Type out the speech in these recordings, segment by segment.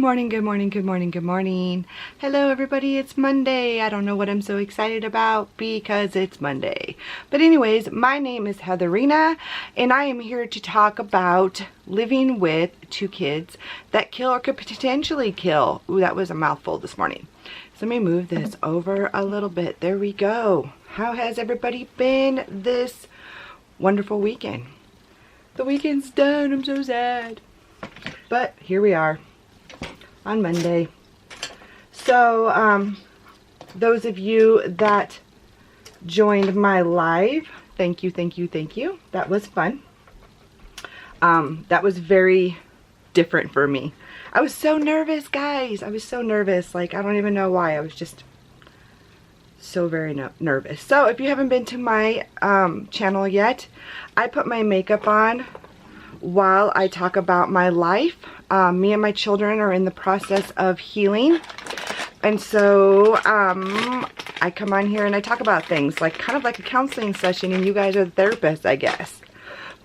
morning, good morning, good morning, good morning. Hello everybody, it's Monday. I don't know what I'm so excited about because it's Monday. But anyways, my name is Heatherina and I am here to talk about living with two kids that kill or could potentially kill. Ooh, that was a mouthful this morning. So let me move this over a little bit. There we go. How has everybody been this wonderful weekend? The weekend's done, I'm so sad. But here we are on Monday. So those of you that joined my live, thank you. That was fun. That was very different for me. I was so nervous, guys. I was so nervous. Like, I don't even know why. I was just so very nervous. So if you haven't been to my channel yet, I put my makeup on while I talk about my life. Me and my children are in the process of healing, and so I come on here and I talk about things like kind of like a counseling session, and you guys are the therapists, I guess.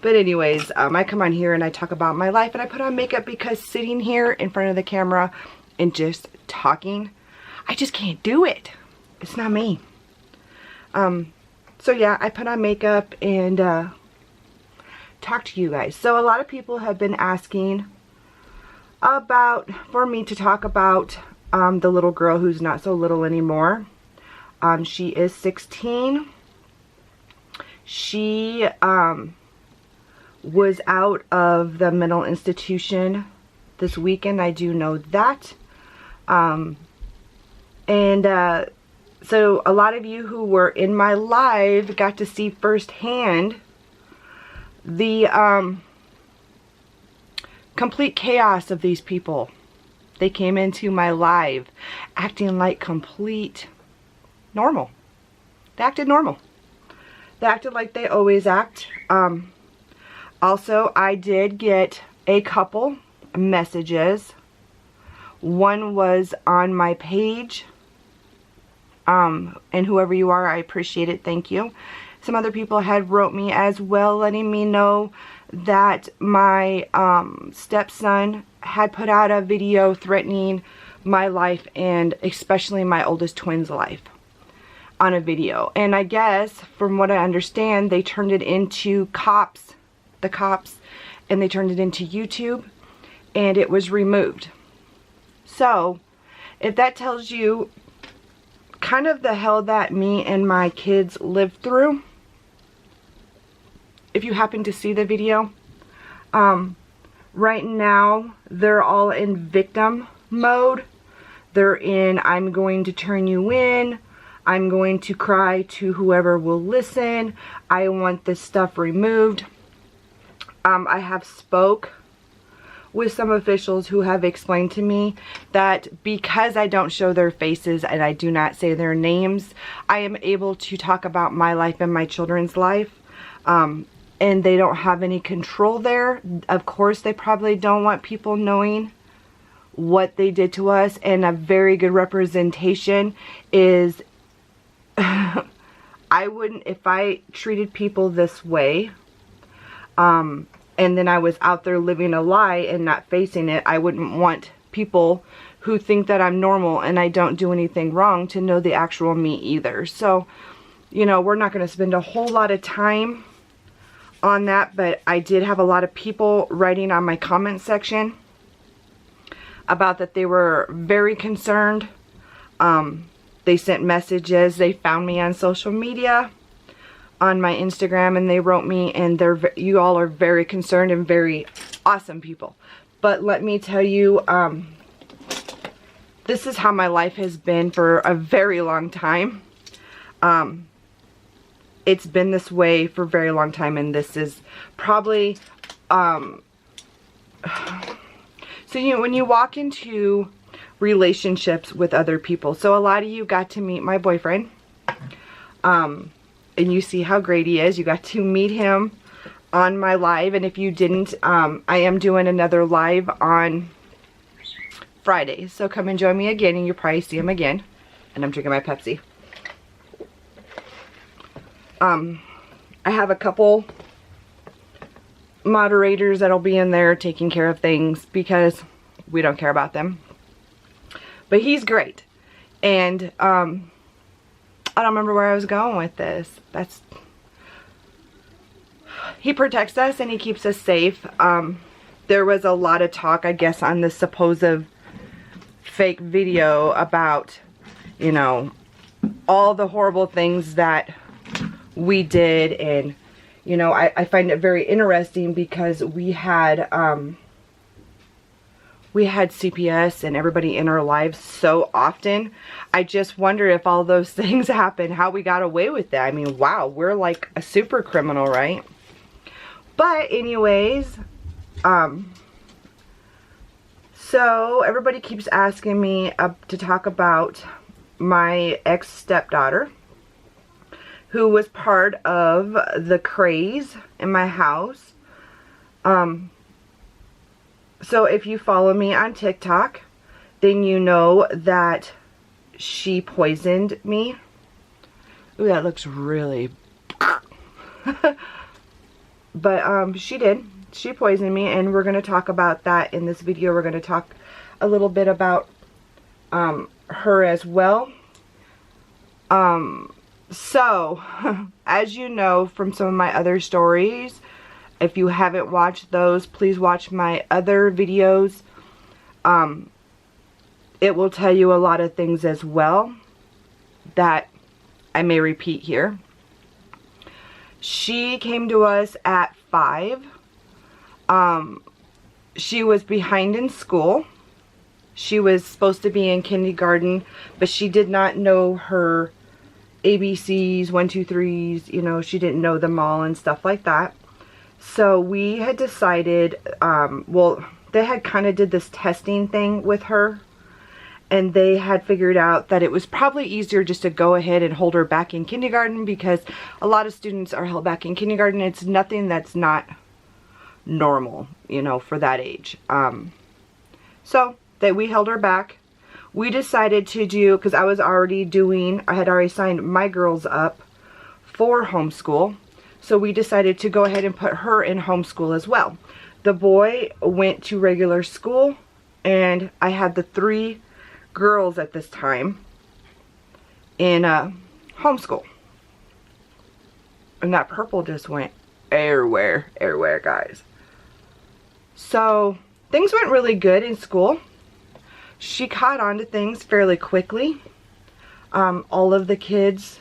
But anyways, I come on here and I talk about my life, and I put on makeup because sitting here in front of the camera and just talking, I just can't do it. It's not me. So yeah, I put on makeup and talk to you guys. So a lot of people have been asking for me to talk about the little girl who's not so little anymore. She is 16. She was out of the mental institution this weekend. I do know that. So a lot of you who were in my live got to see firsthand the complete chaos of these people. They came into my live acting like complete normal. They acted normal. They acted like they always act. Also, I did get a couple messages. One was on my page. And whoever you are, I appreciate it. Thank you. Some other people had wrote me as well, letting me know that my stepson had put out a video threatening my life, and especially my oldest twin's life, on a video. And I guess, from what I understand, they turned it into the cops, and they turned it into YouTube, and it was removed. So, if that tells you kind of the hell that me and my kids lived through, if you happen to see the video, right now they're all in victim mode. They're in, I'm going to turn you in, I'm going to cry to whoever will listen, I want this stuff removed. I have spoke with some officials who have explained to me that because I don't show their faces and I do not say their names, I am able to talk about my life and my children's life. And they don't have any control there. Of course, they probably don't want people knowing what they did to us. And a very good representation is, I wouldn't, if I treated people this way, and then I was out there living a lie and not facing it, I wouldn't want people who think that I'm normal and I don't do anything wrong to know the actual me either. So, you know, we're not going to spend a whole lot of time on that, but I did have a lot of people writing on my comment section about that they were very concerned. They sent messages. They found me on social media, on my Instagram, and they wrote me, and you all are very concerned and very awesome people. But let me tell you, this is how my life has been for a very long time. It's been this way for a very long time, and this is probably, so you know, when you walk into relationships with other people, so a lot of you got to meet my boyfriend, and you see how great he is. You got to meet him on my live, and if you didn't, I am doing another live on Friday, so come and join me again, and you'll probably see him again. And I'm drinking my Pepsi. I have a couple moderators that'll be in there taking care of things because we don't care about them. But he's great. And I don't remember where I was going with this. He protects us and he keeps us safe. There was a lot of talk, I guess, on this supposed fake video about, you know, all the horrible things that we did. And, you know, I find it very interesting because we had CPS and everybody in our lives so often. I just wonder if all those things happened, how we got away with that. I mean, wow, we're like a super criminal, right? But anyways, so everybody keeps asking me to talk about my ex-stepdaughter, who was part of the craze in my house. So if you follow me on TikTok, then you know that she poisoned me. Ooh, that looks really... But she did. She poisoned me, and we're going to talk about that in this video. We're going to talk a little bit about her as well. So, as you know from some of my other stories, if you haven't watched those, please watch my other videos. It will tell you a lot of things as well that I may repeat here. She came to us at 5. She was behind in school. She was supposed to be in kindergarten, but she did not know her ABCs, 1, 2, 3s, you know, she didn't know them all and stuff like that. So we had decided, well, they had kind of did this testing thing with her, and they had figured out that it was probably easier just to go ahead and hold her back in kindergarten, because a lot of students are held back in kindergarten. It's nothing that's not normal, you know, for that age. So that we held her back. We decided to do, because I had already signed my girls up for homeschool. So we decided to go ahead and put her in homeschool as well. The boy went to regular school, and I had the 3 girls at this time in homeschool. And that purple just went everywhere, guys. So things went really good in school. She caught on to things fairly quickly. All of the kids,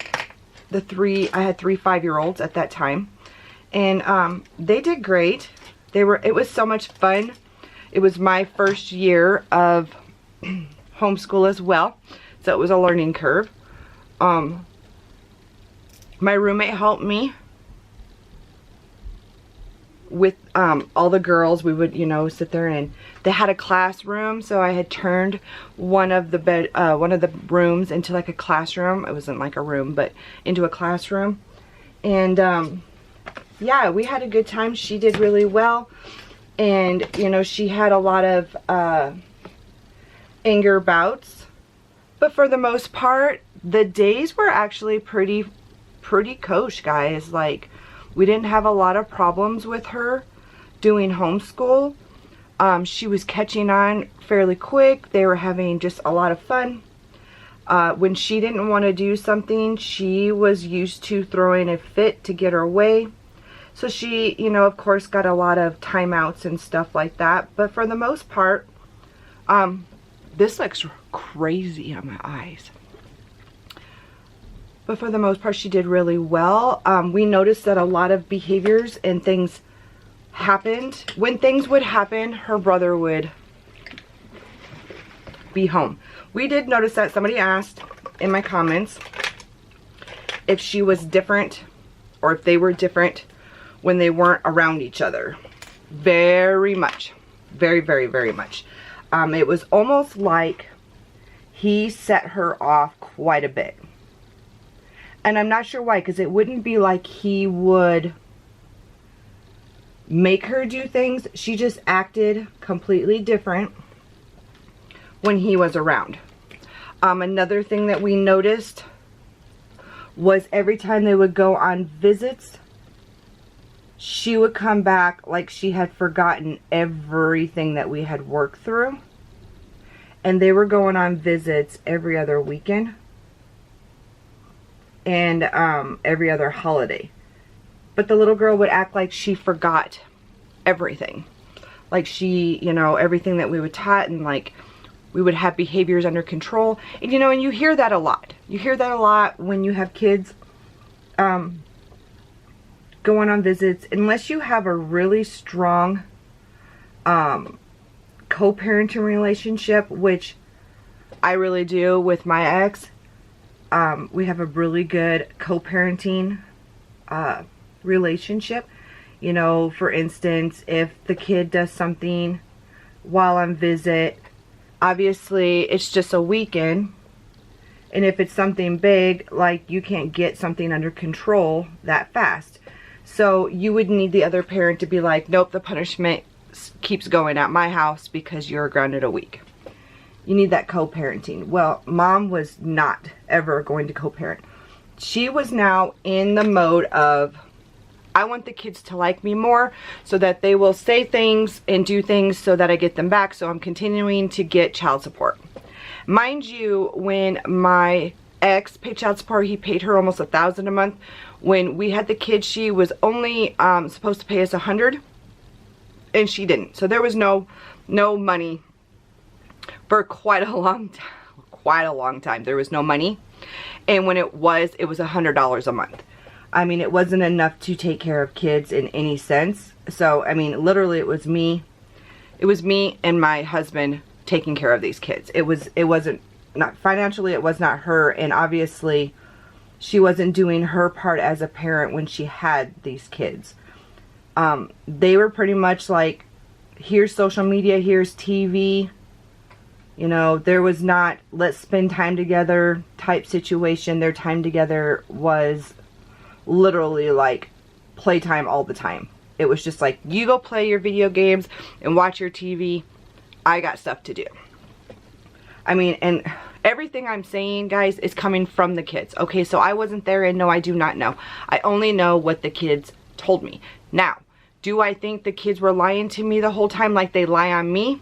I had 3 5-year-olds at that time, and they did great. It was so much fun. It was my first year of homeschool as well, so it was a learning curve. My roommate helped me with all the girls. We would, you know, sit there, and they had a classroom, so I had turned one of the rooms into like a classroom. It wasn't like a room, but into a classroom. And yeah, we had a good time. She did really well, and you know, she had a lot of anger bouts, but for the most part, the days were actually pretty kosher, guys. Like, we didn't have a lot of problems with her doing homeschool. She was catching on fairly quick. They were having just a lot of fun. When she didn't want to do something, she was used to throwing a fit to get her way. So she, you know, of course, got a lot of timeouts and stuff like that. But for the most part, this looks crazy on my eyes. But for the most part, she did really well. We noticed that a lot of behaviors and things happened. When things would happen, her brother would be home. We did notice that somebody asked in my comments if she was different, or if they were different when they weren't around each other. Very much. Very, very, very much. It was almost like he set her off quite a bit. And I'm not sure why, because it wouldn't be like he would make her do things. She just acted completely different when he was around. Another thing that we noticed was every time they would go on visits, she would come back like she had forgotten everything that we had worked through. and they were going on visits every other weekend and every other holiday. But the little girl would act like she forgot everything. Like she, you know, everything that we would taught, and like we would have behaviors under control. And you know, and you hear that a lot. You hear that a lot when you have kids going on visits. Unless you have a really strong co-parenting relationship, which I really do with my ex. We have a really good co-parenting relationship. You know, for instance, if the kid does something while on visit, obviously it's just a weekend, and if it's something big, like you can't get something under control that fast. So you would need the other parent to be like, nope, the punishment keeps going at my house because you're grounded a week. You need that co-parenting. Well, Mom was not ever going to co-parent. She was now in the mode of, I want the kids to like me more so that they will say things and do things so that I get them back. So I'm continuing to get child support. Mind you, when my ex paid child support, he paid her almost $1,000 a month. When we had the kids, she was only supposed to pay us $100, and she didn't. So there was no money for quite a long time. There was no money, and when it was $100 a month. I mean, it wasn't enough to take care of kids in any sense. So, I mean, literally it was me and my husband taking care of these kids. It wasn't, not financially, it was not her, and obviously she wasn't doing her part as a parent when she had these kids. They were pretty much like, here's social media, here's TV. You know, there was not, let's spend time together type situation. Their time together was literally like playtime all the time. It was just like, you go play your video games and watch your TV. I got stuff to do. I mean, and everything I'm saying, guys, is coming from the kids. Okay, so I wasn't there, and no, I do not know. I only know what the kids told me. Now, do I think the kids were lying to me the whole time like they lie on me?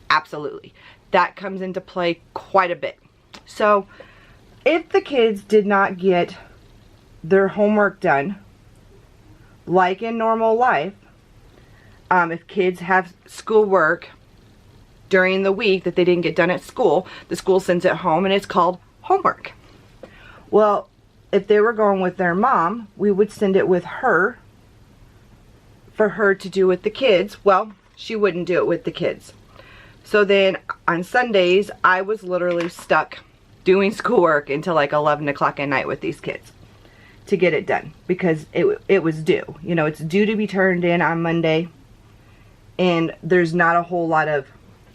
Absolutely. That comes into play quite a bit. So, if the kids did not get their homework done, like in normal life, if kids have schoolwork during the week that they didn't get done at school, the school sends it home and it's called homework. Well, if they were going with their mom, we would send it with her for her to do with the kids. Well, she wouldn't do it with the kids. So then on Sundays, I was literally stuck doing schoolwork until like 11 o'clock at night with these kids to get it done, because it was due. You know, it's due to be turned in on Monday, and there's not a whole lot of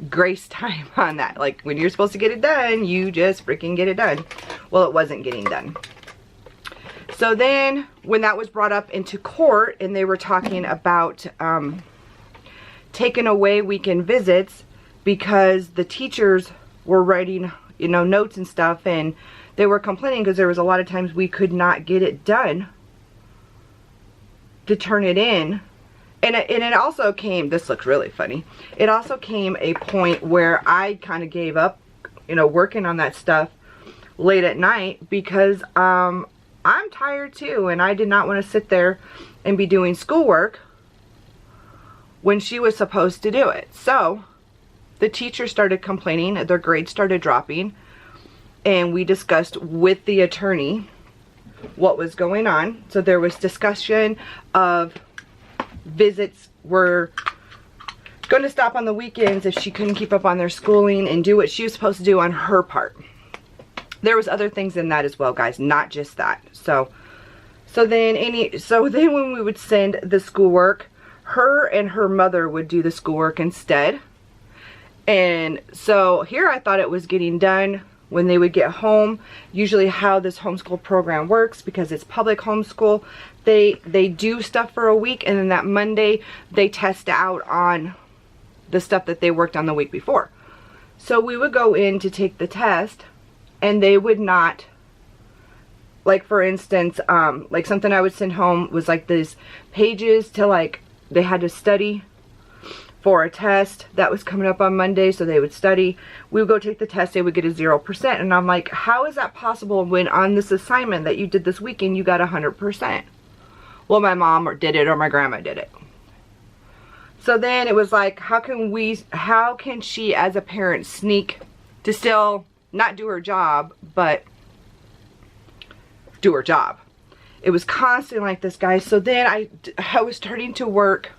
grace time on that. Like, when you're supposed to get it done, you just freaking get it done. Well, it wasn't getting done. So then when that was brought up into court and they were talking about taking away weekend visits because the teachers were writing, you know, notes and stuff, and they were complaining because there was a lot of times we could not get it done to turn it in. And it also came, this looks really funny, it also came a point where I kind of gave up, you know, working on that stuff late at night, because I'm tired too, and I did not want to sit there and be doing schoolwork when she was supposed to do it. So the teacher started complaining, their grades started dropping, and we discussed with the attorney what was going on. So there was discussion of visits were going to stop on the weekends if she couldn't keep up on their schooling and do what she was supposed to do on her part. There was other things in that as well, guys, not just that. So then when we would send the schoolwork, her and her mother would do the schoolwork instead. And so here I thought it was getting done when they would get home. Usually how this homeschool program works, because it's public homeschool, they do stuff for a week, and then that Monday they test out on the stuff that they worked on the week before. So we would go in to take the test, and they would not, like, for instance, like something I would send home was like these pages to, like, they had to study for a test that was coming up on Monday, so they would study. We would go take the test, they would get a 0%. And I'm like, how is that possible when on this assignment that you did this weekend, you got 100%? Well, my mom did it or my grandma did it. So then it was like, how can she as a parent sneak to still not do her job, but do her job? It was constantly like this, guys. So then I was starting to work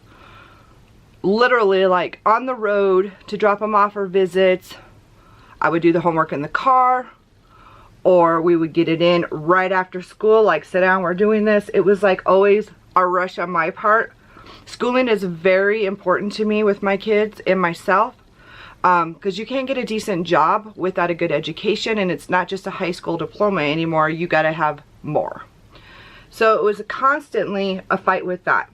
literally like on the road to drop them off for visits. I would do the homework in the car, or we would get it in right after school, like sit down, we're doing this. It was like always a rush on my part. Schooling is very important to me with my kids and myself, because you can't get a decent job without a good education, and it's not just a high school diploma anymore. You got to have more. So it was constantly a fight with that.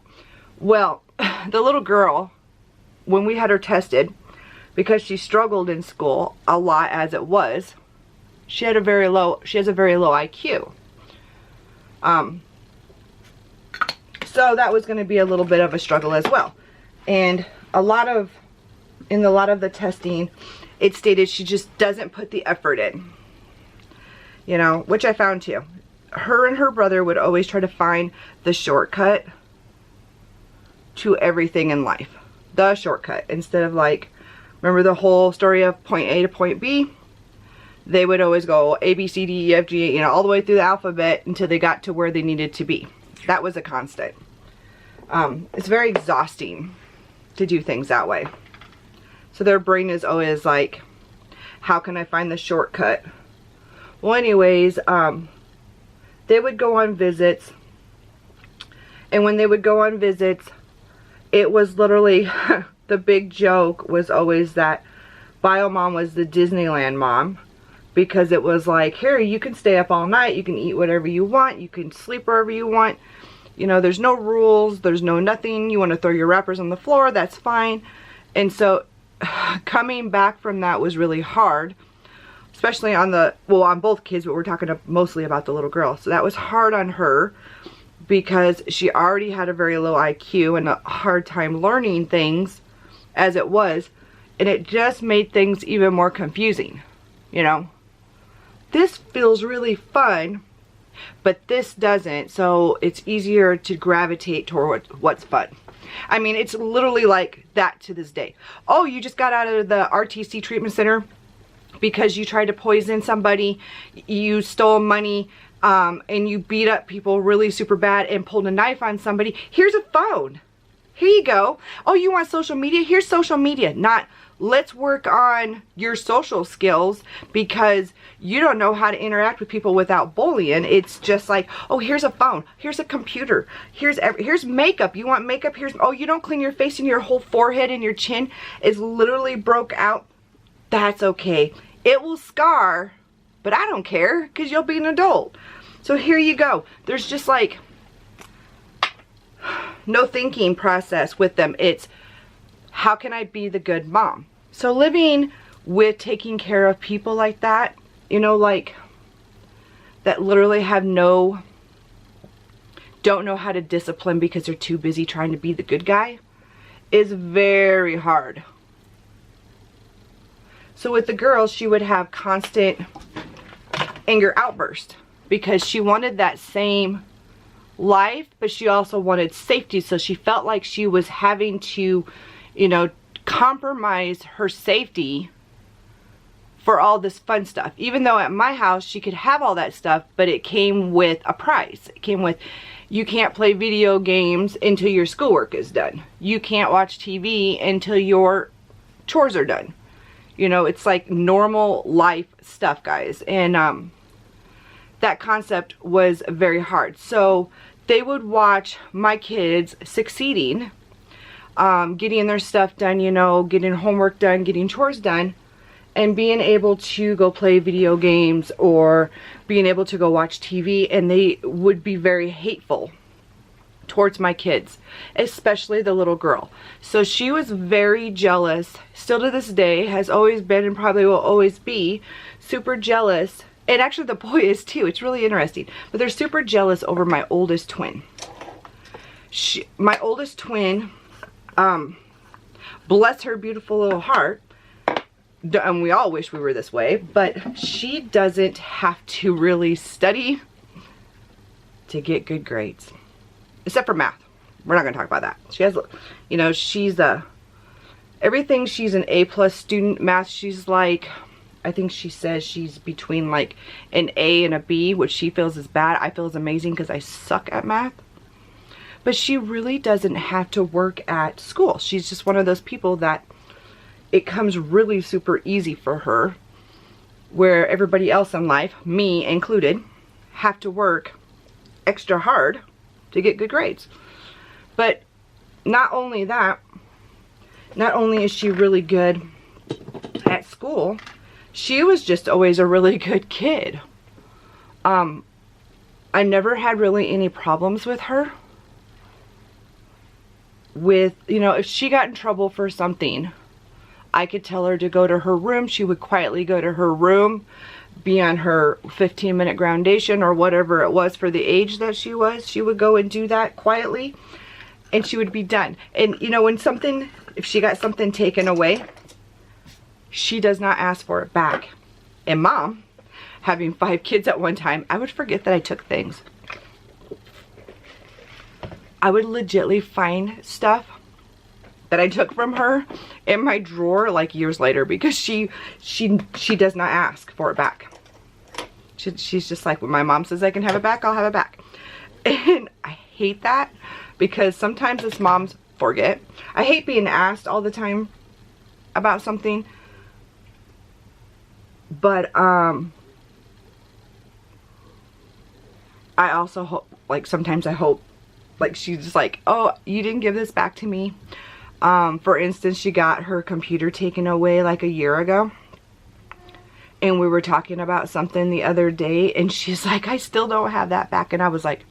Well, the little girl, when we had her tested, because she struggled in school a lot as it was, she has a very low IQ. So that was going to be a little bit of a struggle as well. And in a lot of the testing, it stated she just doesn't put the effort in. You know, which I found too. Her and her brother would always try to find the shortcut to everything in life. The shortcut. Instead of like, remember the whole story of point A to point B? They would always go A, B, C, D, E, F, G, you know, all the way through the alphabet until they got to where they needed to be. That was a constant. It's very exhausting to do things that way. So their brain is always like, how can I find the shortcut? Well, anyways, they would go on visits, and when they would go on visits, it was literally the big joke was always that Bio Mom was the Disneyland mom, because it was like, here, you can stay up all night, you can eat whatever you want, you can sleep wherever you want, you know, there's no rules, there's no nothing. You want to throw your wrappers on the floor, that's fine. And so coming back from that was really hard, especially on both kids, but we're talking mostly about the little girl. So that was hard on her, because she already had a very low IQ and a hard time learning things as it was, and it just made things even more confusing. You know, this feels really fun, but this doesn't, so it's easier to gravitate toward what's fun. I mean, it's literally like that to this day. Oh, you just got out of the RTC treatment center because you tried to poison somebody, you stole money, and you beat up people really super bad and pulled a knife on somebody. Here's a phone. Here you go. Oh, you want social media? Here's social media. Not, let's work on your social skills because you don't know how to interact with people without bullying. It's just like, oh, here's a phone. Here's a computer. Here's makeup. You want makeup? Oh, you don't clean your face and your whole forehead and your chin is literally broke out. That's okay. It will scar, but I don't care because you'll be an adult. So here you go. There's just like no thinking process with them. It's, how can I be the good mom? So living with taking care of people like that, you know, like that literally have don't know how to discipline because they're too busy trying to be the good guy, is very hard. So with the girls, she would have constant anger outburst because she wanted that same life, but she also wanted safety. So she felt like she was having to, you know, compromise her safety for all this fun stuff. Even though at my house she could have all that stuff, but it came with a price. It came with, you can't play video games until your schoolwork is done. You can't watch TV until your chores are done. You know, it's like normal life stuff, guys. And that concept was very hard. So they would watch my kids succeeding, getting their stuff done, you know, getting homework done, getting chores done, and being able to go play video games or being able to go watch TV, and they would be very hateful towards my kids, especially the little girl. So she was very jealous, still to this day, has always been and probably will always be super jealous. And actually the boy is too. It's really interesting. But they're super jealous over my oldest twin. My oldest twin, bless her beautiful little heart. And we all wish we were this way, but she doesn't have to really study to get good grades. Except for math. We're not going to talk about that. She has, you know, she's everything, she's an A+ student. Math, she's like, I think she says she's between like an A and a B, which she feels is bad. I feel is amazing because I suck at math. But she really doesn't have to work at school. She's just one of those people that it comes really super easy for her, where everybody else in life, me included, have to work extra hard to get good grades. But not only that, not only is she really good at school, she was just always a really good kid. I never had really any problems with her. With, you know, if she got in trouble for something, I could tell her to go to her room. She would quietly go to her room, be on her 15-minute groundation or whatever it was for the age that she was. She would go and do that quietly, and she would be done. And, you know, when something, if she got something taken away, she does not ask for it back. And Mom, having 5 kids at one time, I would forget that I took things. I would legitly find stuff that I took from her in my drawer like years later, because she does not ask for it back. She's just like, when my mom says I can have it back, I'll have it back. And I hate that, because sometimes as moms forget. I hate being asked all the time about something, but I also hope, like, sometimes I hope, like, she's just like, oh, you didn't give this back to me. For instance, she got her computer taken away like a year ago. And we were talking about something the other day, and she's like, I still don't have that back. And I was like,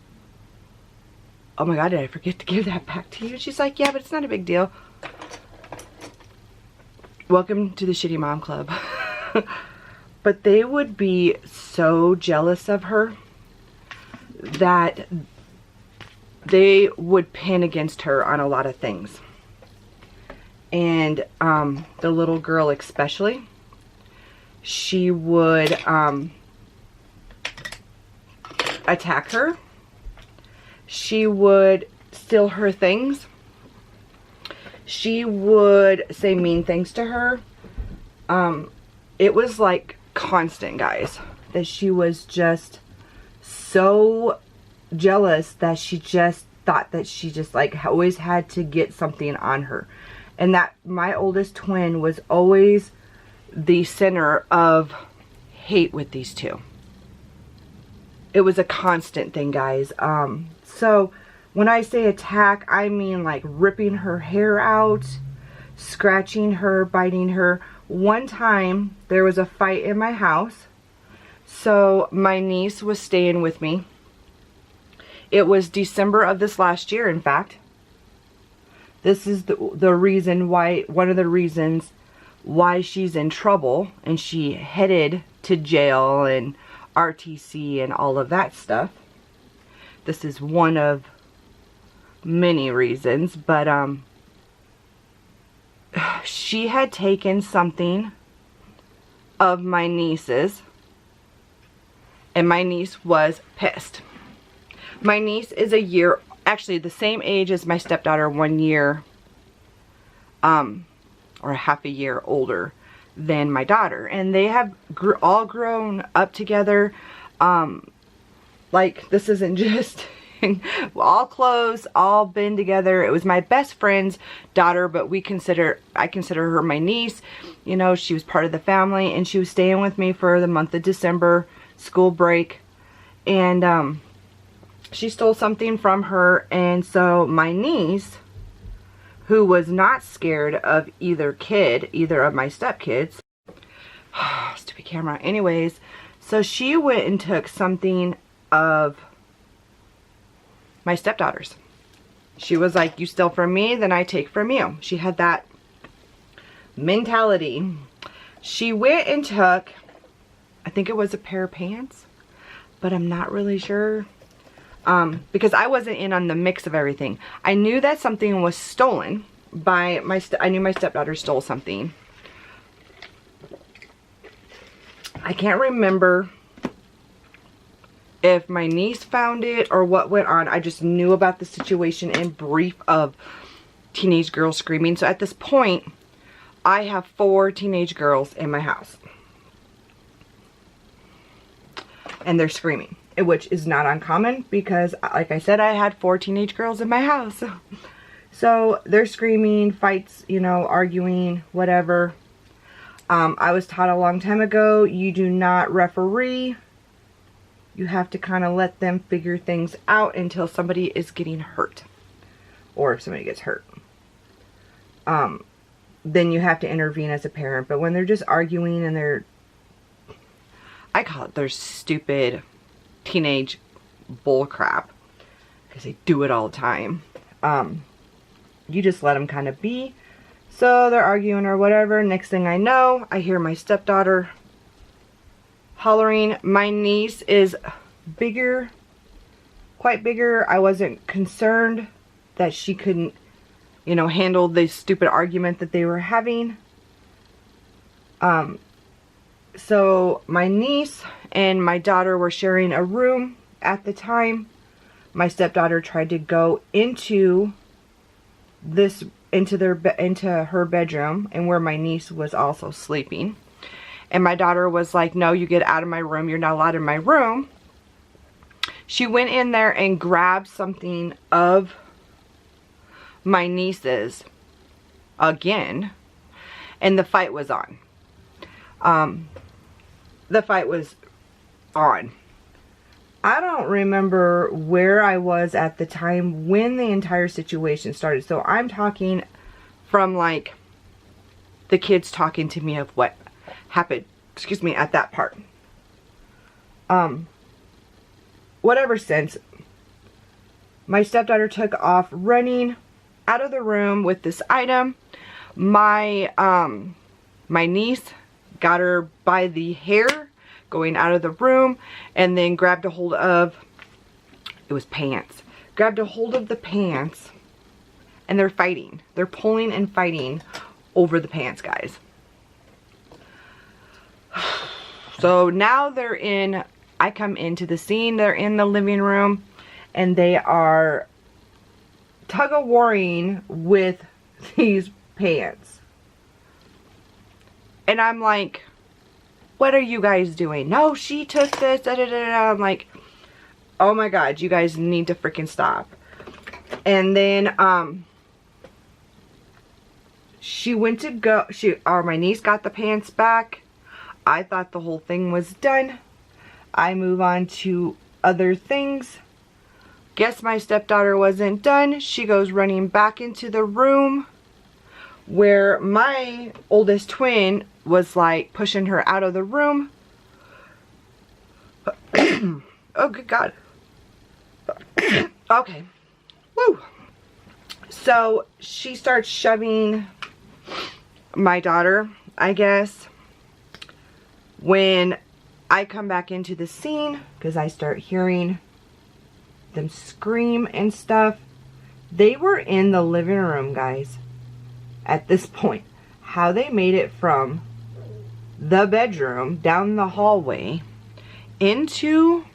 oh my God, did I forget to give that back to you? She's like, yeah, but it's not a big deal. Welcome to the Shitty Mom Club. But they would be so jealous of her that they would pin against her on a lot of things. And the little girl especially, she would attack her. She would steal her things. She would say mean things to her. It was like constant, guys, that she was just so jealous that she just thought that she just like always had to get something on her. And that my oldest twin was always the center of hate with these two. It was a constant thing, guys. So when I say attack, I mean like ripping her hair out, scratching her, biting her. One time there was a fight in my house. So my niece was staying with me. It was December of this last year, in fact. This is the reason why, one of the reasons why she's in trouble, and she headed to jail and RTC and all of that stuff. This is one of many reasons, but she had taken something of my niece's, and my niece was pissed. My niece is a year, actually the same age as my stepdaughter, 1 year or half a year older than my daughter, and they have all grown up together. Like, this isn't just all close, all been together. It was my best friend's daughter, but I consider her my niece. You know, she was part of the family, and she was staying with me for the month of December, school break, and she stole something from her. And so my niece, who was not scared of either of my stepkids, stupid camera, anyways, so she went and took something of my stepdaughter's. She was like, you steal from me, then I take from you. She had that mentality. She went and took, I think it was a pair of pants, but I'm not really sure. Because I wasn't in on the mix of everything. I knew that something was stolen, by I knew my stepdaughter stole something. I can't remember if my niece found it or what went on. I just knew about the situation in brief of teenage girls screaming. So at this point, I have 4 teenage girls in my house. And they're screaming, which is not uncommon because, like I said, I had 4 teenage girls in my house. So they're screaming, fights, you know, arguing, whatever. I was taught a long time ago, you do not referee. You have to kind of let them figure things out until somebody is getting hurt. Or if somebody gets hurt. Then you have to intervene as a parent. But when they're just arguing and they're, I call it their stupid teenage bull crap. Because they do it all the time. You just let them kind of be. So they're arguing or whatever. Next thing I know, I hear my stepdaughter hollering. My niece is bigger, quite bigger. I wasn't concerned that she couldn't, you know, handle the stupid argument that they were having. So my niece and my daughter were sharing a room at the time. My stepdaughter tried to go into her bedroom, and where my niece was also sleeping. And my daughter was like, no, you get out of my room. You're not allowed in my room. She went in there and grabbed something of my niece's again. And the fight was on. The fight was on. I don't remember where I was at the time when the entire situation started. So I'm talking from like the kids talking to me of what happened, excuse me, at that part. Whatever sense, my stepdaughter took off running out of the room with this item. My niece got her by the hair going out of the room, and then grabbed a hold of, it was pants, grabbed a hold of the pants, and they're fighting. They're pulling and fighting over the pants, guys. So now they're in, I come into the scene, they're in the living room, and they are tug-of-warring with these pants. And I'm like, what are you guys doing? No, she took this, da da da da. I'm like, oh my god, you guys need to freaking stop. And then she went to go, my niece got the pants back. I thought the whole thing was done. I move on to other things. Guess my stepdaughter wasn't done. She goes running back into the room where my oldest twin was like pushing her out of the room. Oh, good God. Okay. Woo. So she starts shoving my daughter, I guess. When I come back into the scene, because I start hearing them scream and stuff. They were in the living room, guys, at this point. How they made it from the bedroom down the hallway into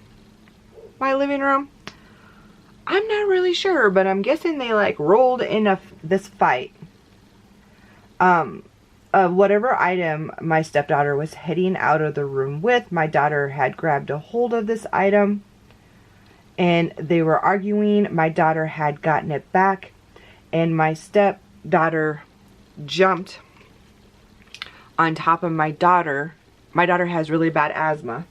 my living room, I'm not really sure, but I'm guessing they like rolled in this fight. Whatever item my stepdaughter was heading out of the room with, my daughter had grabbed a hold of this item and they were arguing. My daughter had gotten it back and my stepdaughter jumped on top of my daughter. My daughter has really bad asthma.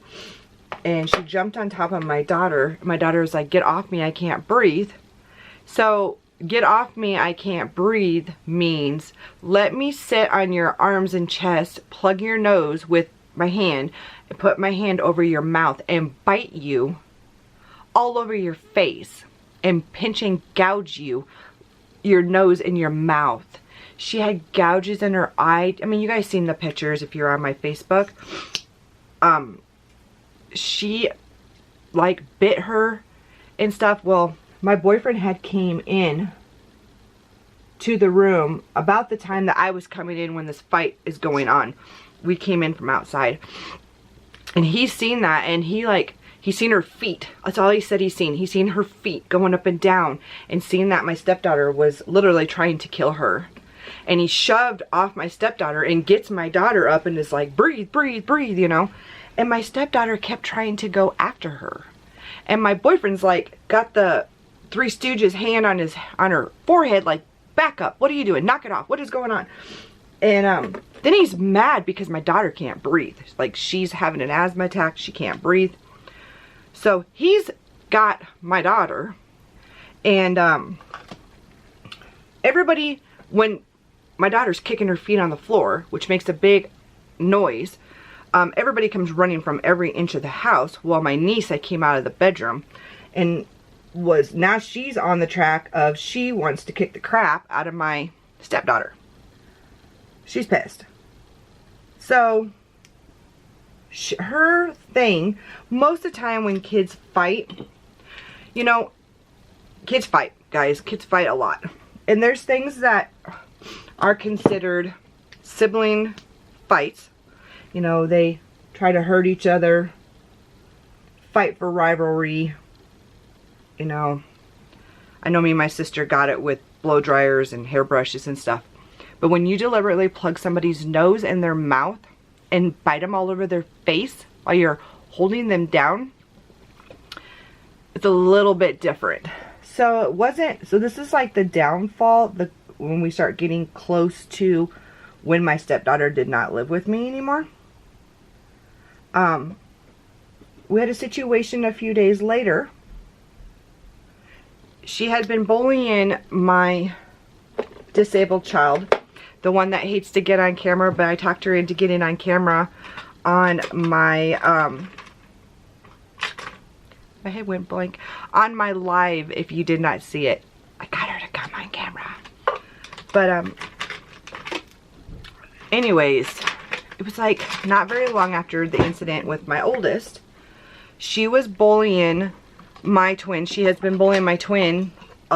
And she jumped on top of my daughter. My daughter was like, get off me, I can't breathe. So, get off me, I can't breathe means let me sit on your arms and chest, plug your nose with my hand, and put my hand over your mouth and bite you all over your face and pinch and gouge you, your nose and your mouth. She had gouges in her eye. I mean, you guys seen the pictures if you're on my Facebook. She like bit her and stuff. Well, my boyfriend had came in to the room about the time that I was coming in when this fight is going on. We came in from outside. And he's seen that, and he's seen her feet. That's all he said he's seen. He's seen her feet going up and down, and seen that my stepdaughter was literally trying to kill her. And he shoved off my stepdaughter and gets my daughter up and is like, breathe, breathe, breathe, you know. And my stepdaughter kept trying to go after her. And my boyfriend's like, got the Three Stooges hand on her forehead, like, back up. What are you doing? Knock it off. What is going on? And then he's mad because my daughter can't breathe. Like, she's having an asthma attack. She can't breathe. So he's got my daughter. And everybody, when my daughter's kicking her feet on the floor, which makes a big noise, everybody comes running from every inch of the house. Well, my niece, I came out of the bedroom and now she's on the track of she wants to kick the crap out of my stepdaughter. She's pissed. So her thing, most of the time when kids fight, you know, kids fight, guys. Kids fight a lot. And there's things that are considered sibling fights. You know, they try to hurt each other, fight for rivalry. You know, I know me and my sister got it with blow dryers and hairbrushes and stuff. But when you deliberately plug somebody's nose in their mouth and bite them all over their face while you're holding them down, it's a little bit different. So it wasn't, so this is like the downfall, when we start getting close to when my stepdaughter did not live with me anymore. We had a situation a few days later. She had been bullying my disabled child, the one that hates to get on camera, but I talked her into getting on camera on my, my head went blank, on my live. If you did not see it, I got her to come on camera. But, anyways, it was like not very long after the incident with my oldest, she was bullying my twin. She has been bullying my twin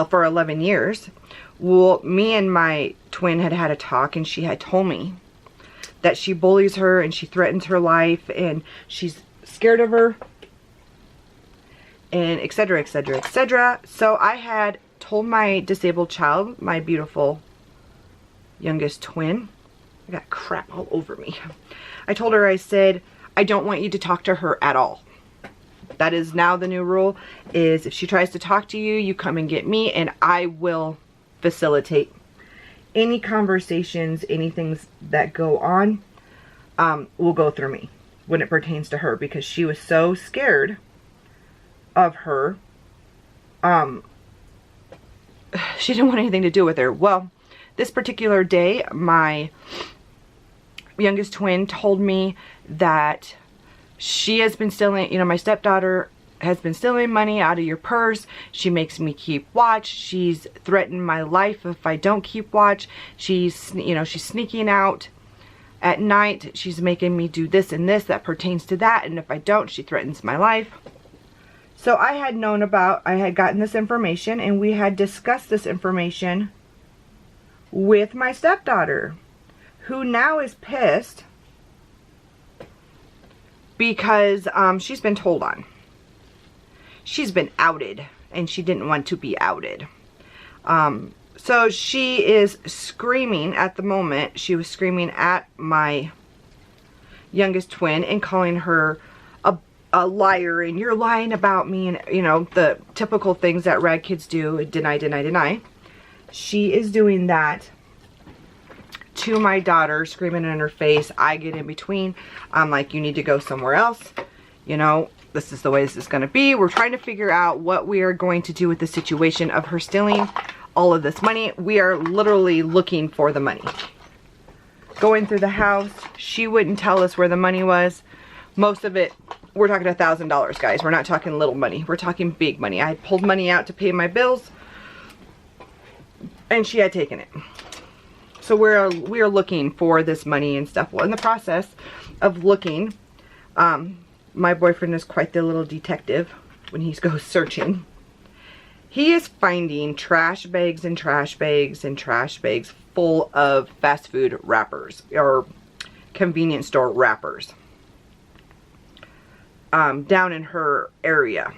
for 11 years. Well, me and my twin had had a talk, and she had told me that she bullies her and she threatens her life and she's scared of her and etc, etc, etc. So I had told my disabled child, my beautiful youngest twin, I got crap all over me. I told her, I said, I don't want you to talk to her at all. That is now the new rule, is if she tries to talk to you, you come and get me, and I will facilitate any conversations, anything that go on, will go through me when it pertains to her, because she was so scared of her. She didn't want anything to do with her. Well, this particular day, my youngest twin told me that she has been stealing, you know, my stepdaughter has been stealing money out of your purse. She makes me keep watch. She's threatened my life if I don't keep watch. She's, you know, she's sneaking out at night. She's making me do this and this that pertains to that. And if I don't, she threatens my life. So I had known about, I had gotten this information, and we had discussed this information with my stepdaughter, who now is pissed because she's been told on. She's been outed, and she didn't want to be outed. So she is screaming at the moment. She was screaming at my youngest twin and calling her a liar, and you're lying about me, and you know, the typical things that rad kids do, deny, deny, deny. She is doing that to my daughter, screaming in her face. I get in between. I'm like, you need to go somewhere else. You know, this is the way this is going to be. We're trying to figure out what we are going to do with the situation of her stealing all of this money. We are literally looking for the money. Going through the house, she wouldn't tell us where the money was. Most of it, we're talking $1,000, guys. We're not talking little money. We're talking big money. I pulled money out to pay my bills, and she had taken it. So we are looking for this money and stuff. Well, in the process of looking, my boyfriend is quite the little detective when he goes searching. He is finding trash bags and trash bags and trash bags full of fast food wrappers or convenience store wrappers down in her area.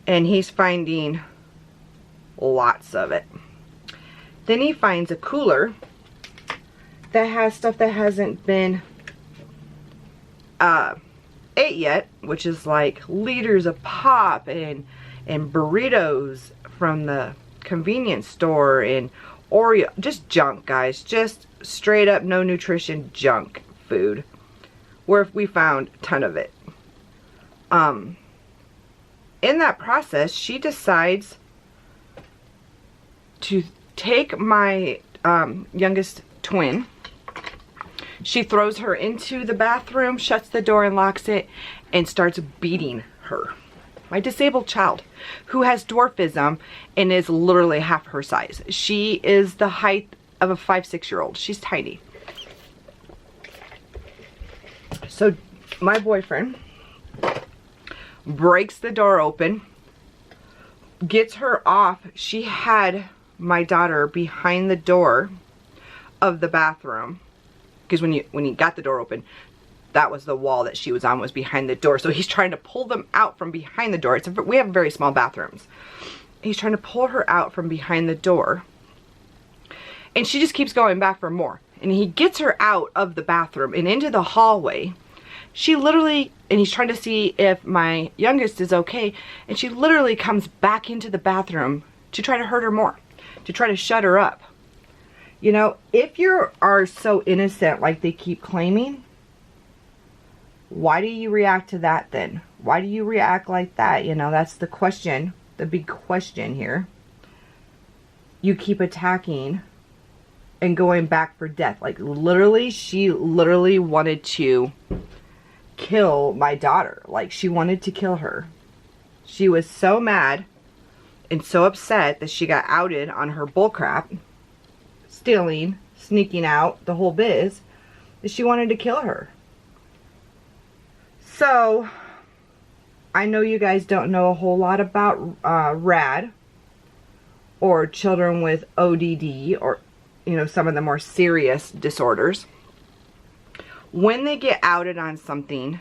And he's finding lots of it. Then he finds a cooler that has stuff that hasn't been ate yet, which is like liters of pop and burritos from the convenience store and Oreo, just junk, guys, just straight up no nutrition junk food, where we found a ton of it. In that process, she decides to take my youngest twin. She throws her into the bathroom, shuts the door and locks it, and starts beating her. My disabled child, who has dwarfism and is literally half her size. She is the height of a 5-6-year-old. She's tiny. So my boyfriend breaks the door open, gets her off. She had my daughter behind the door of the bathroom, because when you got the door open, that was the wall that she was on, was behind the door. So he's trying to pull them out from behind the door. We have very small bathrooms. He's trying to pull her out from behind the door, and she just keeps going back for more. And he gets her out of the bathroom and into the hallway. She literally, and he's trying to see if my youngest is okay, and she literally comes back into the bathroom to try to hurt her more, to try to shut her up. You know, if you are so innocent like they keep claiming, why do you react to that then? Why do you react like that? You know, that's the question, the big question here. You keep attacking and going back for death. Like literally, she literally wanted to kill my daughter. Like she wanted to kill her. She was so mad and so upset that she got outed on her bullcrap, stealing, sneaking out, the whole biz, that she wanted to kill her. So I know you guys don't know a whole lot about RAD or children with ODD, or you know, some of the more serious disorders. When they get outed on something,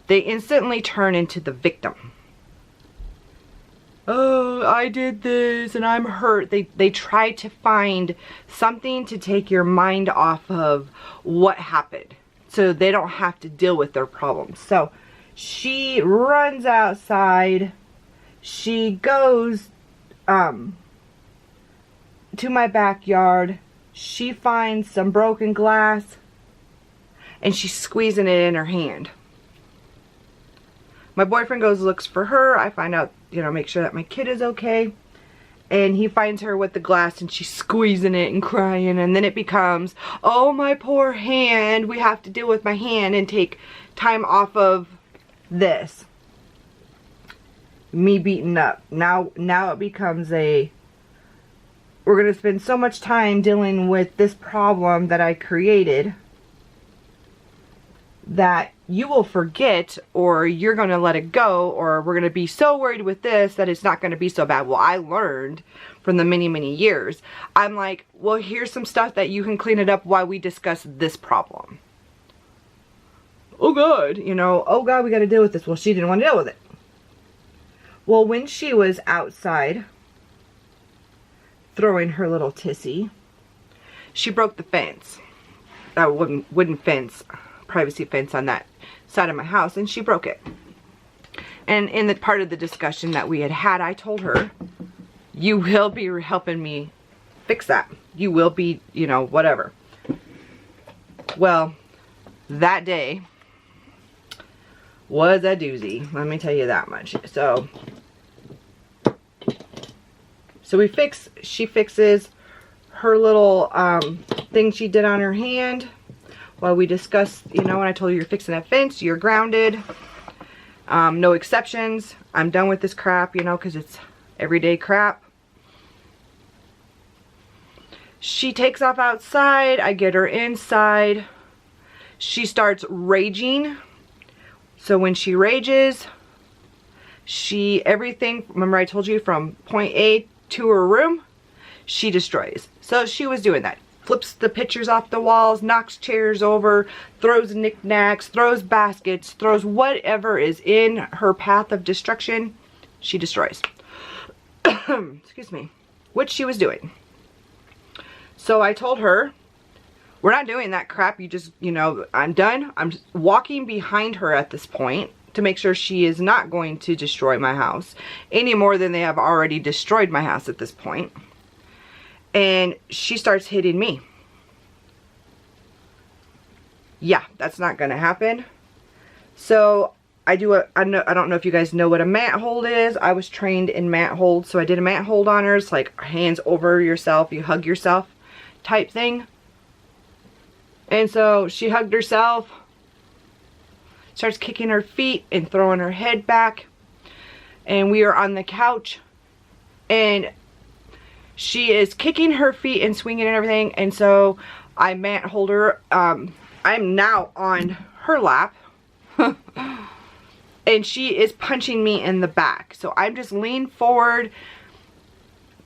they instantly turn into the victim. Oh, I did this and I'm hurt. They try to find something to take your mind off of what happened, so they don't have to deal with their problems. So she runs outside. She goes to my backyard. She finds some broken glass and she's squeezing it in her hand. My boyfriend goes, looks for her. I find out, you know, make sure that my kid is okay. And he finds her with the glass and she's squeezing it and crying. And then it becomes, oh, my poor hand. We have to deal with my hand and take time off of this. Me beaten up. Now it becomes a, we're going to spend so much time dealing with this problem that I created that you will forget, or you're going to let it go, or we're going to be so worried with this that it's not going to be so bad. Well, I learned from the many, many years. I'm like, well, here's some stuff that you can clean it up while we discuss this problem. Oh God, you know, oh God, we got to deal with this. Well, she didn't want to deal with it. Well, when she was outside throwing her little tissy, she broke the fence. That wooden fence, privacy fence on that side of my house, and she broke it. And in the part of the discussion that we had, I told her, you will be helping me fix that. You will be, you know, whatever. Well, that day was a doozy. Let me tell you that much. So she fixes her little thing she did on her hand. While we discussed, you know, when I told her you're fixing that fence, you're grounded. No exceptions. I'm done with this crap, you know, because it's everyday crap. She takes off outside. I get her inside. She starts raging. So when she rages, everything, remember I told you, from point A to her room, she destroys. So she was doing that. Flips the pictures off the walls, knocks chairs over, throws knickknacks, throws baskets, throws whatever is in her path of destruction, she destroys. Excuse me. Which she was doing. So I told her, we're not doing that crap. You just, you know, I'm done. I'm just walking behind her at this point to make sure she is not going to destroy my house any more than they have already destroyed my house at this point. And she starts hitting me. Yeah, that's not gonna happen. So I don't know if you guys know what a mat hold is. I was trained in mat hold, so I did a mat hold on her. It's like hands over yourself, you hug yourself type thing. And so she hugged herself, starts kicking her feet and throwing her head back. And we are on the couch, and she is kicking her feet and swinging and everything. And so I mat hold her. I'm now on her lap. And she is punching me in the back. So I'm just leaning forward,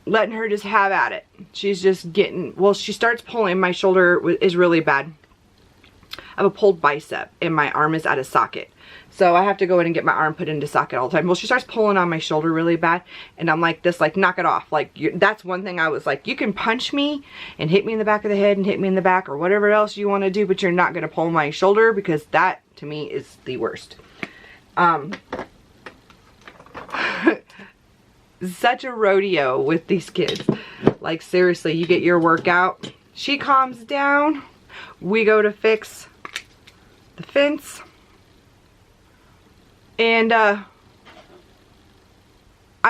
letting her just have at it. She's just getting, well, she starts pulling. My shoulder is really bad. I have a pulled bicep and my arm is out of socket. So I have to go in and get my arm put into socket all the time. Well, she starts pulling on my shoulder really bad. And I'm like this, like, knock it off. Like, that's one thing I was like, you can punch me and hit me in the back of the head and hit me in the back or whatever else you want to do, but you're not going to pull my shoulder, because that to me is the worst. Such a rodeo with these kids. Like, seriously, you get your workout, she calms down, we go to fix the fence, and I'm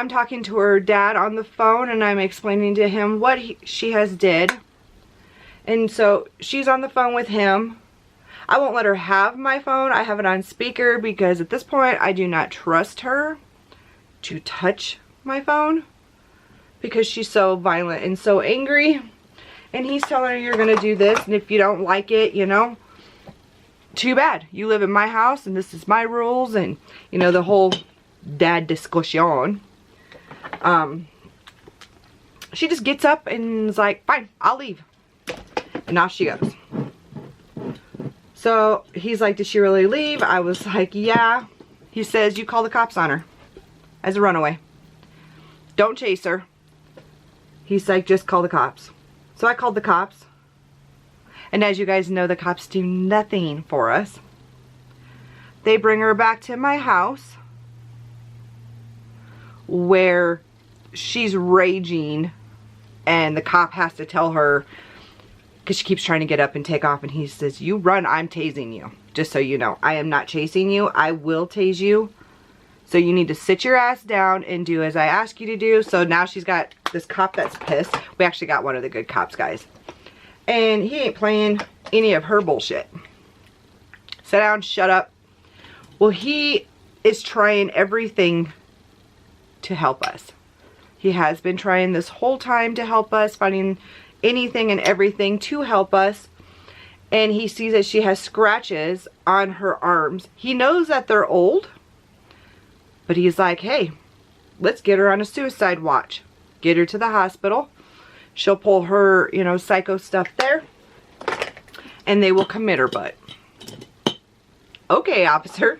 talking to her dad on the phone, and I'm explaining to him what she has did. And so she's on the phone with him. I won't let her have my phone. I have it on speaker because at this point I do not trust her to touch my phone, because she's so violent and so angry. And he's telling her, you're gonna do this, and if you don't like it, you know, too bad. You live in my house and this is my rules, and you know, the whole dad discussion. She just gets up and is like, fine, I'll leave. And off she goes. So he's like, did she really leave? I was like, yeah. He says, you call the cops on her as a runaway. Don't chase her. He's like, just call the cops. So I called the cops. And as you guys know, the cops do nothing for us. They bring her back to my house, where she's raging, and the cop has to tell her, because she keeps trying to get up and take off, and he says, you run, I'm tasing you. Just so you know, I am not chasing you. I will tase you. So you need to sit your ass down and do as I ask you to do. So now she's got this cop that's pissed. We actually got one of the good cops, guys. And he ain't playing any of her bullshit. Sit down, shut up. Well, he is trying everything to help us. He has been trying this whole time to help us, finding anything and everything to help us. And he sees that she has scratches on her arms. He knows that they're old, but he's like, hey, let's get her on a suicide watch. Get her to the hospital. She'll pull her, you know, psycho stuff there, and they will commit her butt. Okay, officer.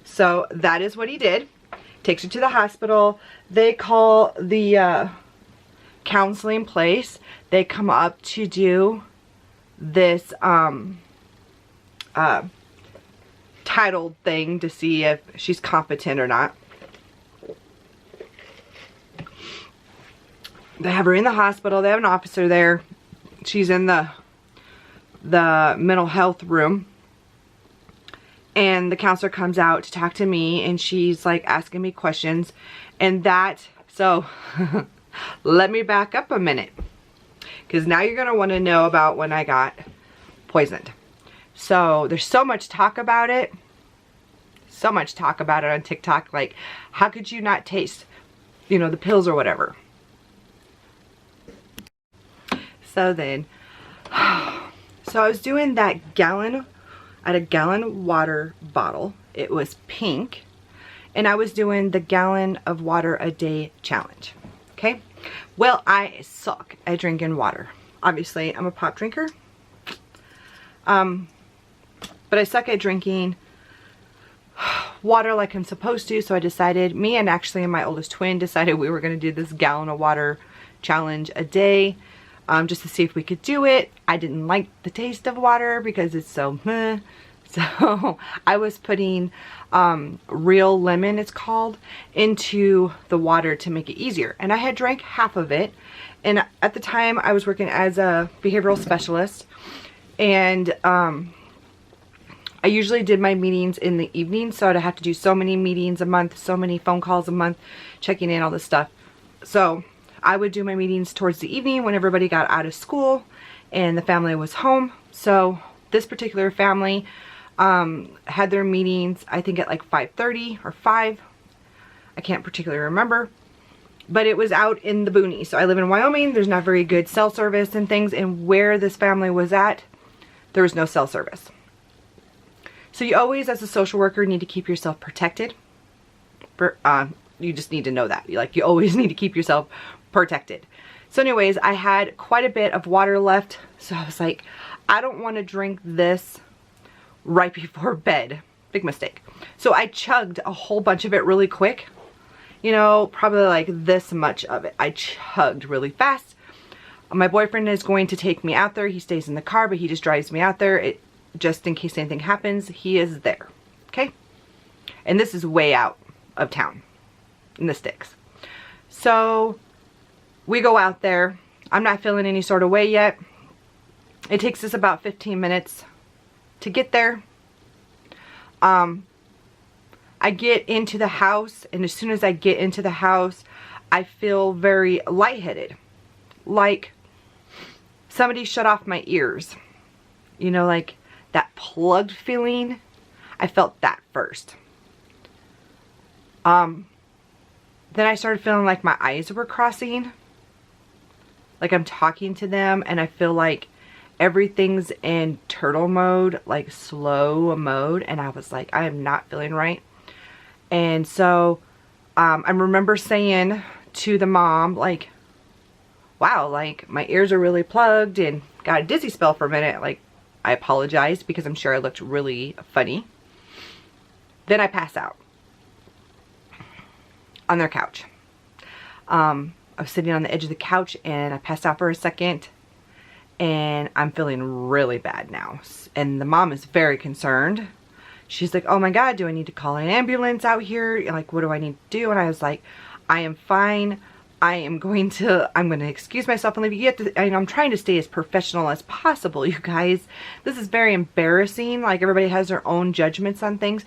So that is what he did. Takes her to the hospital. They call the counseling place. They come up to do this titled thing to see if she's competent or not. They have her in the hospital. They have an officer there. She's in the mental health room. And the counselor comes out to talk to me, and she's like asking me questions. And that, so let me back up a minute, because now you're going to want to know about when I got poisoned. So there's so much talk about it. So much talk about it on TikTok. Like, how could you not taste, you know, the pills or whatever? So then, so I was doing that gallon, at a gallon water bottle. It was pink, and I was doing the gallon of water a day challenge. Okay, well, I suck at drinking water. Obviously, I'm a pop drinker, but I suck at drinking water like I'm supposed to. So I decided, me and actually my oldest twin decided we were going to do this gallon of water challenge a day, just to see if we could do it. I didn't like the taste of water because it's so meh. So I was putting real lemon, it's called, into the water to make it easier. And I had drank half of it. And at the time I was working as a behavioral specialist, and I usually did my meetings in the evening, so I'd have to do so many meetings a month, so many phone calls a month, checking in, all this stuff. So I would do my meetings towards the evening when everybody got out of school and the family was home. So this particular family had their meetings, I think at like 5:30 or 5. I can't particularly remember. But it was out in the boonies. So I live in Wyoming. There's not very good cell service and things. And where this family was at, there was no cell service. So you always, as a social worker, need to keep yourself protected. You just need to know that. You always need to keep yourself protected. So anyways, I had quite a bit of water left. So I was like, I don't want to drink this right before bed. Big mistake. So I chugged a whole bunch of it really quick. You know, probably like this much of it. I chugged really fast. My boyfriend is going to take me out there. He stays in the car, but he just drives me out there. Just in case anything happens, he is there. Okay? And this is way out of town in the sticks. So we go out there. I'm not feeling any sort of way yet. It takes us about 15 minutes to get there. I get into the house, and as soon as I get into the house, I feel very lightheaded. Like somebody shut off my ears. You know, like that plugged feeling. I felt that first. Then I started feeling like my eyes were crossing. Like I'm talking to them, and I feel like everything's in turtle mode, like slow mode. And I was like, I am not feeling right. And so I remember saying to the mom, like, wow, like my ears are really plugged, and got a dizzy spell for a minute. Like, I apologized because I'm sure I looked really funny. Then I pass out on their couch. I was sitting on the edge of the couch, and I passed out for a second, and I'm feeling really bad now. And the mom is very concerned. She's like, oh my God, do I need to call an ambulance out here? Like, what do I need to do? And I was like, I am fine. I'm going to excuse myself and leave. You have to, I'm trying to stay as professional as possible, you guys. This is very embarrassing. Like, everybody has their own judgments on things.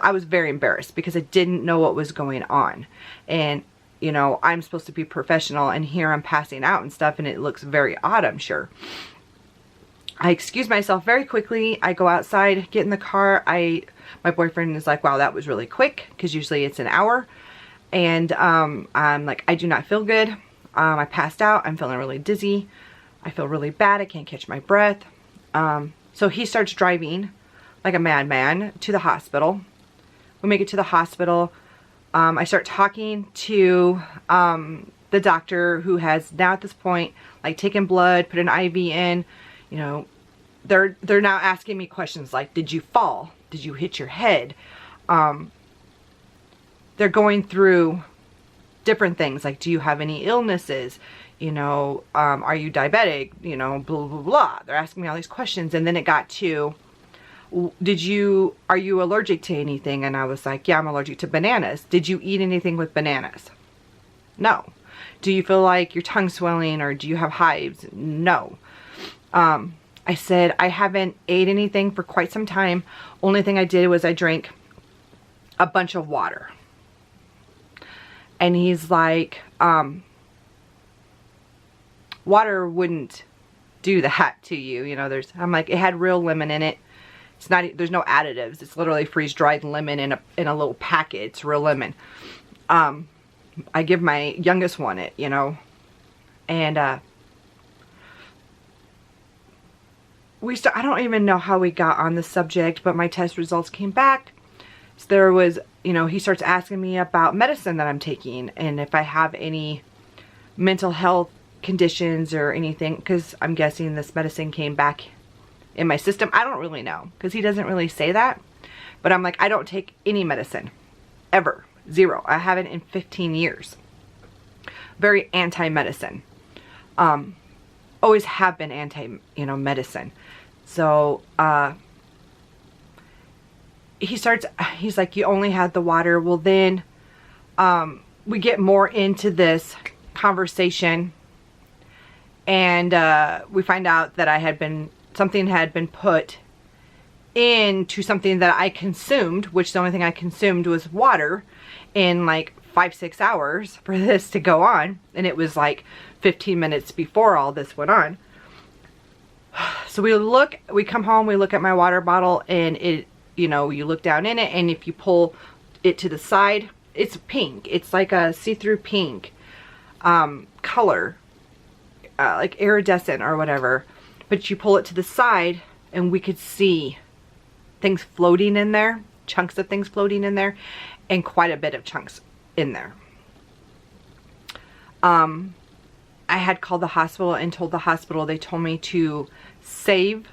I was very embarrassed because I didn't know what was going on. And, you know, I'm supposed to be professional, and here I'm passing out and stuff, and it looks very odd, I'm sure. I excuse myself very quickly. I go outside, get in the car. My boyfriend is like, wow, that was really quick, because usually it's an hour. And I'm like, I do not feel good. I passed out. I'm feeling really dizzy. I feel really bad. I can't catch my breath. So he starts driving like a madman to the hospital. We make it to the hospital. I start talking to the doctor, who has now at this point like taken blood, put an IV in. You know, they're now asking me questions like, did you fall? Did you hit your head? They're going through different things like, do you have any illnesses? You know, are you diabetic? You know, blah, blah, blah. They're asking me all these questions. And then it got to, are you allergic to anything? And I was like, yeah, I'm allergic to bananas. Did you eat anything with bananas? No. Do you feel like your tongue swelling, or do you have hives? No. I said, I haven't ate anything for quite some time. Only thing I did was I drank a bunch of water. And he's like, water wouldn't do that to you. You know, I'm like, it had real lemon in it. It's not, there's no additives. It's literally freeze-dried lemon in a little packet. It's real lemon. I give my youngest one it, you know, and I don't even know how we got on the subject, but my test results came back, So there was, you know, he starts asking me about medicine that I'm taking and if I have any mental health conditions or anything, because I'm guessing this medicine came back in my system. I don't really know, because he doesn't really say that. But I'm like, I don't take any medicine. Ever. Zero. I haven't in 15 years. Very anti-medicine. Always have been anti-medicine. So, he's like, you only had the water. Well, then, we get more into this conversation, and we find out that something had been put into something that I consumed, which the only thing I consumed was water, in like 5-6 hours for this to go on, and it was like 15 minutes before all this went on. So we come home, we look at my water bottle, and it, you know, you look down in it, and if you pull it to the side, it's pink. It's like a see-through pink color, like iridescent or whatever. But you pull it to the side, and we could see things floating in there, chunks of things floating in there, and quite a bit of chunks in there. I had called the hospital and told the hospital, they told me to save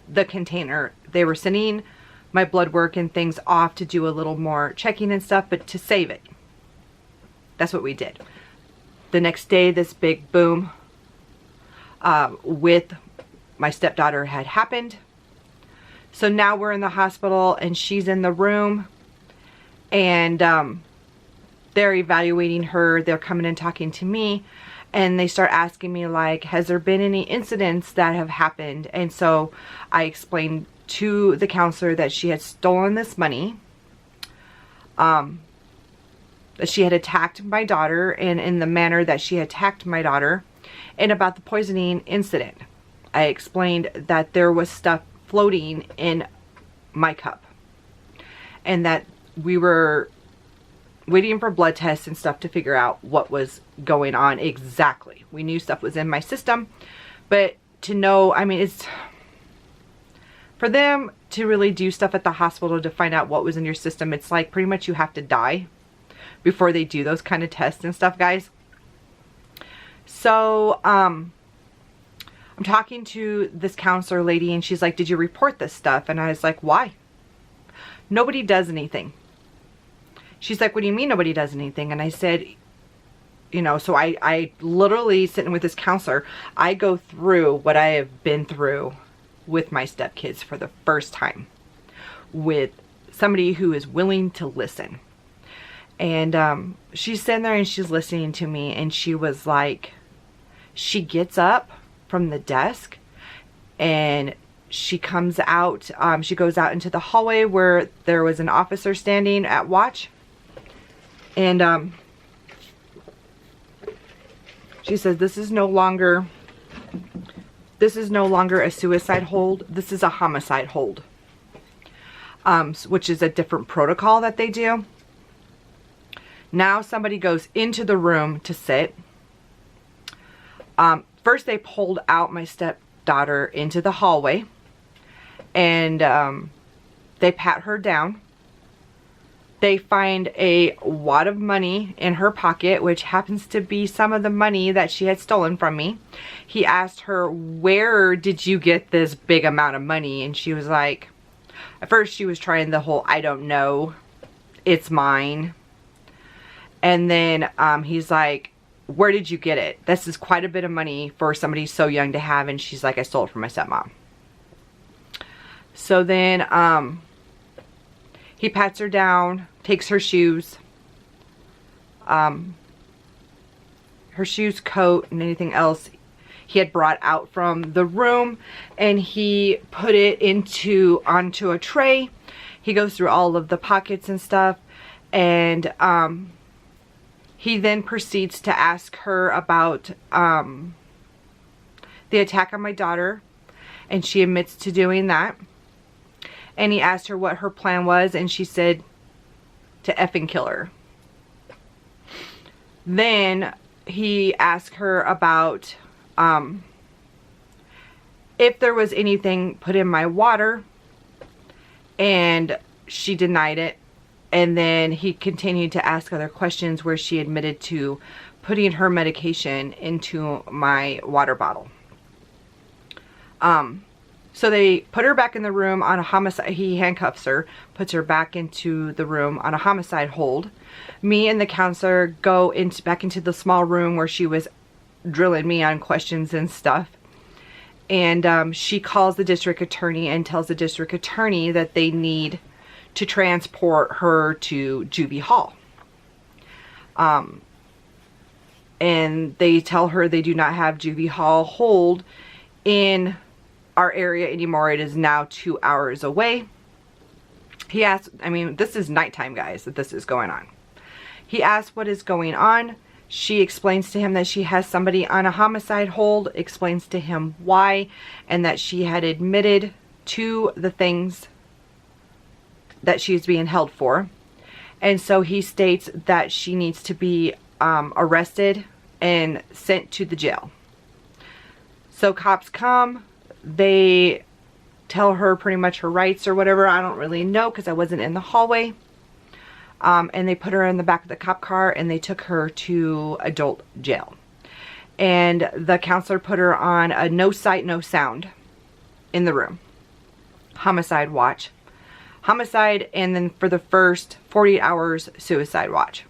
the container. They were sending my blood work and things off to do a little more checking and stuff, but to save it. That's what we did. The next day, this big boom with my stepdaughter had happened. So now we're in the hospital and she's in the room, and they're evaluating her. They're coming and talking to me, and they start asking me, like, has there been any incidents that have happened? And so I explained to the counselor that she had stolen this money, that she had attacked my daughter, and in the manner that she attacked my daughter, and about the poisoning incident. I explained that there was stuff floating in my cup, and that we were waiting for blood tests and stuff to figure out what was going on exactly. We knew stuff was in my system, but to know, I mean, it's for them to really do stuff at the hospital to find out what was in your system. It's like pretty much you have to die before they do those kind of tests and stuff, guys. So, I'm talking to this counselor lady, and she's like, did you report this stuff? And I was like, why? Nobody does anything. She's like, what do you mean nobody does anything? And I said, you know, so I literally, sitting with this counselor, I go through what I have been through with my stepkids for the first time with somebody who is willing to listen. And she's sitting there and she's listening to me, and she was like, she gets up from the desk and she comes out, she goes out into the hallway where there was an officer standing at watch, and she says, this is no longer a suicide hold, this is a homicide hold, which is a different protocol that they do. Now somebody goes into the room to sit. First they pulled out my stepdaughter into the hallway, and they pat her down. They find a wad of money in her pocket, which happens to be some of the money that she had stolen from me. He asked her, where did you get this big amount of money? And she was like, at first she was trying the whole, I don't know, it's mine. And then he's like, where did you get it? This is quite a bit of money for somebody so young to have. And she's like, I stole it from my stepmom. So then he pats her down, takes her shoes, coat, and anything else he had brought out from the room, and he put it onto a tray. He goes through all of the pockets and stuff, and he then proceeds to ask her about the attack on my daughter, and she admits to doing that. And he asked her what her plan was, and she said to effing kill her. Then he asked her about if there was anything put in my water, and she denied it. And then he continued to ask other questions where she admitted to putting her medication into my water bottle. So they put her back in the room on a homicide. He handcuffs her, puts her back into the room on a homicide hold. Me and the counselor go back into the small room where she was drilling me on questions and stuff. And she calls the district attorney and tells the district attorney that they need to transport her to juvie hall. And they tell her they do not have juvie hall hold in our area anymore. It is now 2 hours away. He asked, I mean, this is nighttime, guys, that this is going on. He asked what is going on. She explains to him that she has somebody on a homicide hold, explains to him why, and that she had admitted to the things that she's being held for. And so he states that she needs to be arrested and sent to the jail. So cops come, they tell her pretty much her rights or whatever. I don't really know because I wasn't in the hallway. And they put her in the back of the cop car and they took her to adult jail. And the counselor put her on a no sight, no sound in the room. Homicide watch. Homicide, and then for the first 48 hours, suicide watch.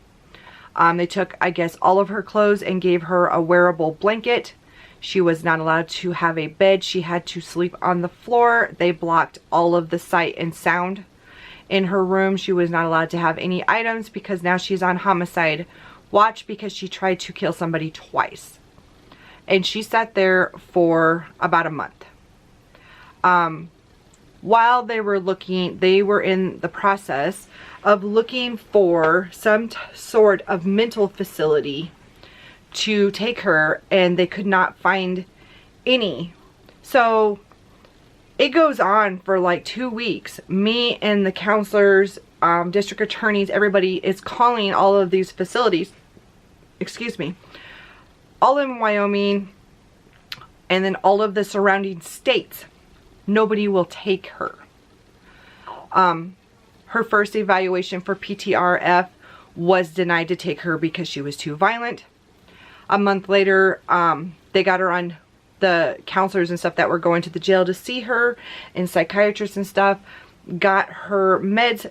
They took, I guess, all of her clothes and gave her a wearable blanket. She was not allowed to have a bed. She had to sleep on the floor. They blocked all of the sight and sound in her room. She was not allowed to have any items because now she's on homicide watch because she tried to kill somebody twice. And she sat there for about a month. While they were in the process of looking for some sort of mental facility to take her, and they could not find any. So it goes on for like 2 weeks. Me and the counselors, district attorneys, everybody is calling all of these facilities, excuse me, all in Wyoming and then all of the surrounding states. Nobody will take her. Her first evaluation for PTRF was denied to take her because she was too violent. A month later, they got her on, the counselors and stuff that were going to the jail to see her and psychiatrists and stuff, got her meds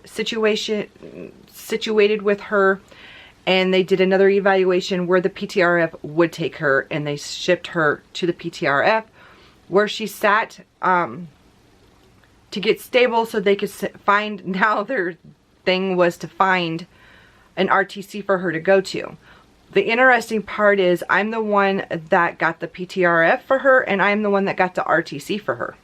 situated with her, and they did another evaluation where the PTRF would take her, and they shipped her to the PTRF where she sat to get stable so they could find, now their thing was to find an RTC for her to go to. The interesting part is I'm the one that got the PTRF for her, and I'm the one that got the RTC for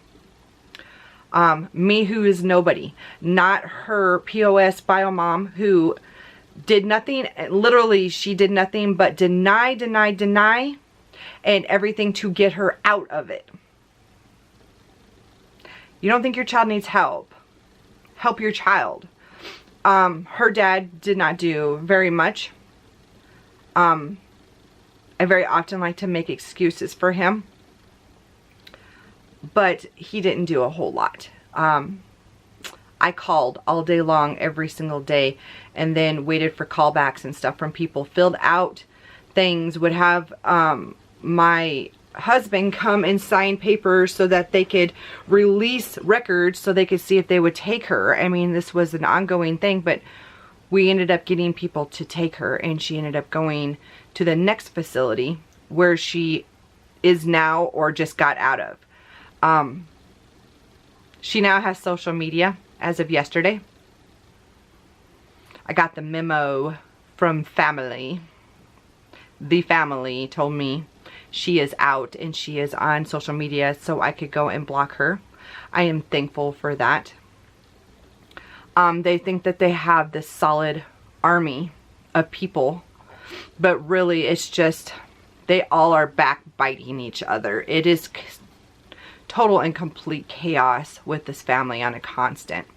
her. Me, who is nobody, not her POS bio mom, who did nothing. Literally, she did nothing but deny, and everything to get her out of it. You don't think your child needs help? Help your child. Her dad did not do very much. I very often like to make excuses for him, but he didn't do a whole lot. I called all day long every single day and then waited for callbacks and stuff from people, filled out things, would have my husband come and sign papers so that they could release records so they could see if they would take her. I mean, this was an ongoing thing, but we ended up getting people to take her, and she ended up going to the next facility where she is now, or just got out of. She now has social media as of yesterday. I got the memo from family. The family told me she is out and she is on social media so I could go and block her. I am thankful for that. They think that they have this solid army of people, but really it's just they all are backbiting each other. It is total and complete chaos with this family on a constant.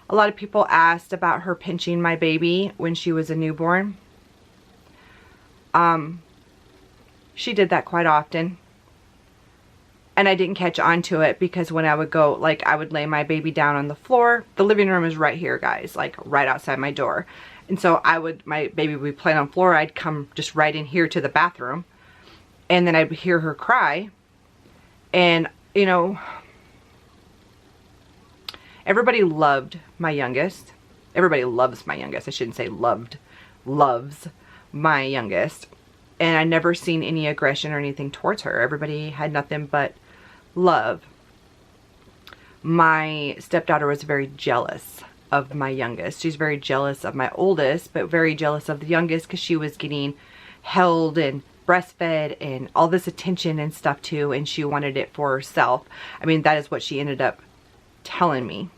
A lot of people asked about her pinching my baby when she was a newborn. She did that quite often. And I didn't catch on to it because when I would go, like, I would lay my baby down on the floor. The living room is right here, guys, like right outside my door. And so my baby would be playing on the floor. I'd come just right in here to the bathroom. And then I'd hear her cry. And, you know, everybody loved my youngest. Everybody loves my youngest. I shouldn't say loved. Loves my youngest. And I never seen any aggression or anything towards her. Everybody had nothing but love. My stepdaughter was very jealous of my youngest. She's very jealous of my oldest, but very jealous of the youngest because she was getting held and breastfed and all this attention and stuff too, and she wanted it for herself. I mean, that is what she ended up telling me.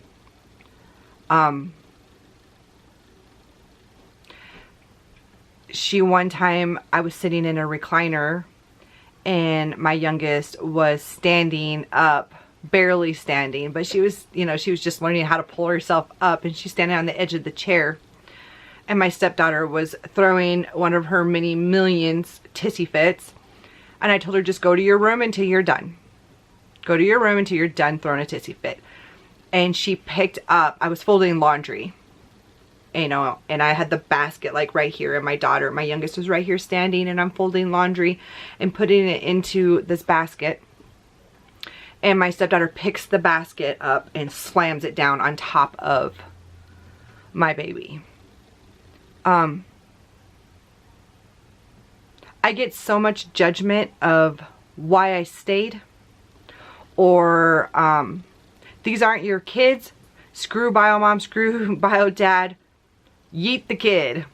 One time I was sitting in a recliner and my youngest was standing up, barely standing, but she was, you know, she was just learning how to pull herself up, and she's standing on the edge of the chair. And my stepdaughter was throwing one of her many millions tissy fits. And I told her, just go to your room until you're done. Go to your room until you're done throwing a tissy fit. And she picked up, I was folding laundry, you know, and I had the basket like right here, and my youngest was right here standing, and I'm folding laundry and putting it into this basket. And my stepdaughter picks the basket up and slams it down on top of my baby. I get so much judgment of why I stayed, or these aren't your kids, screw bio mom, screw bio dad, yeet the kid.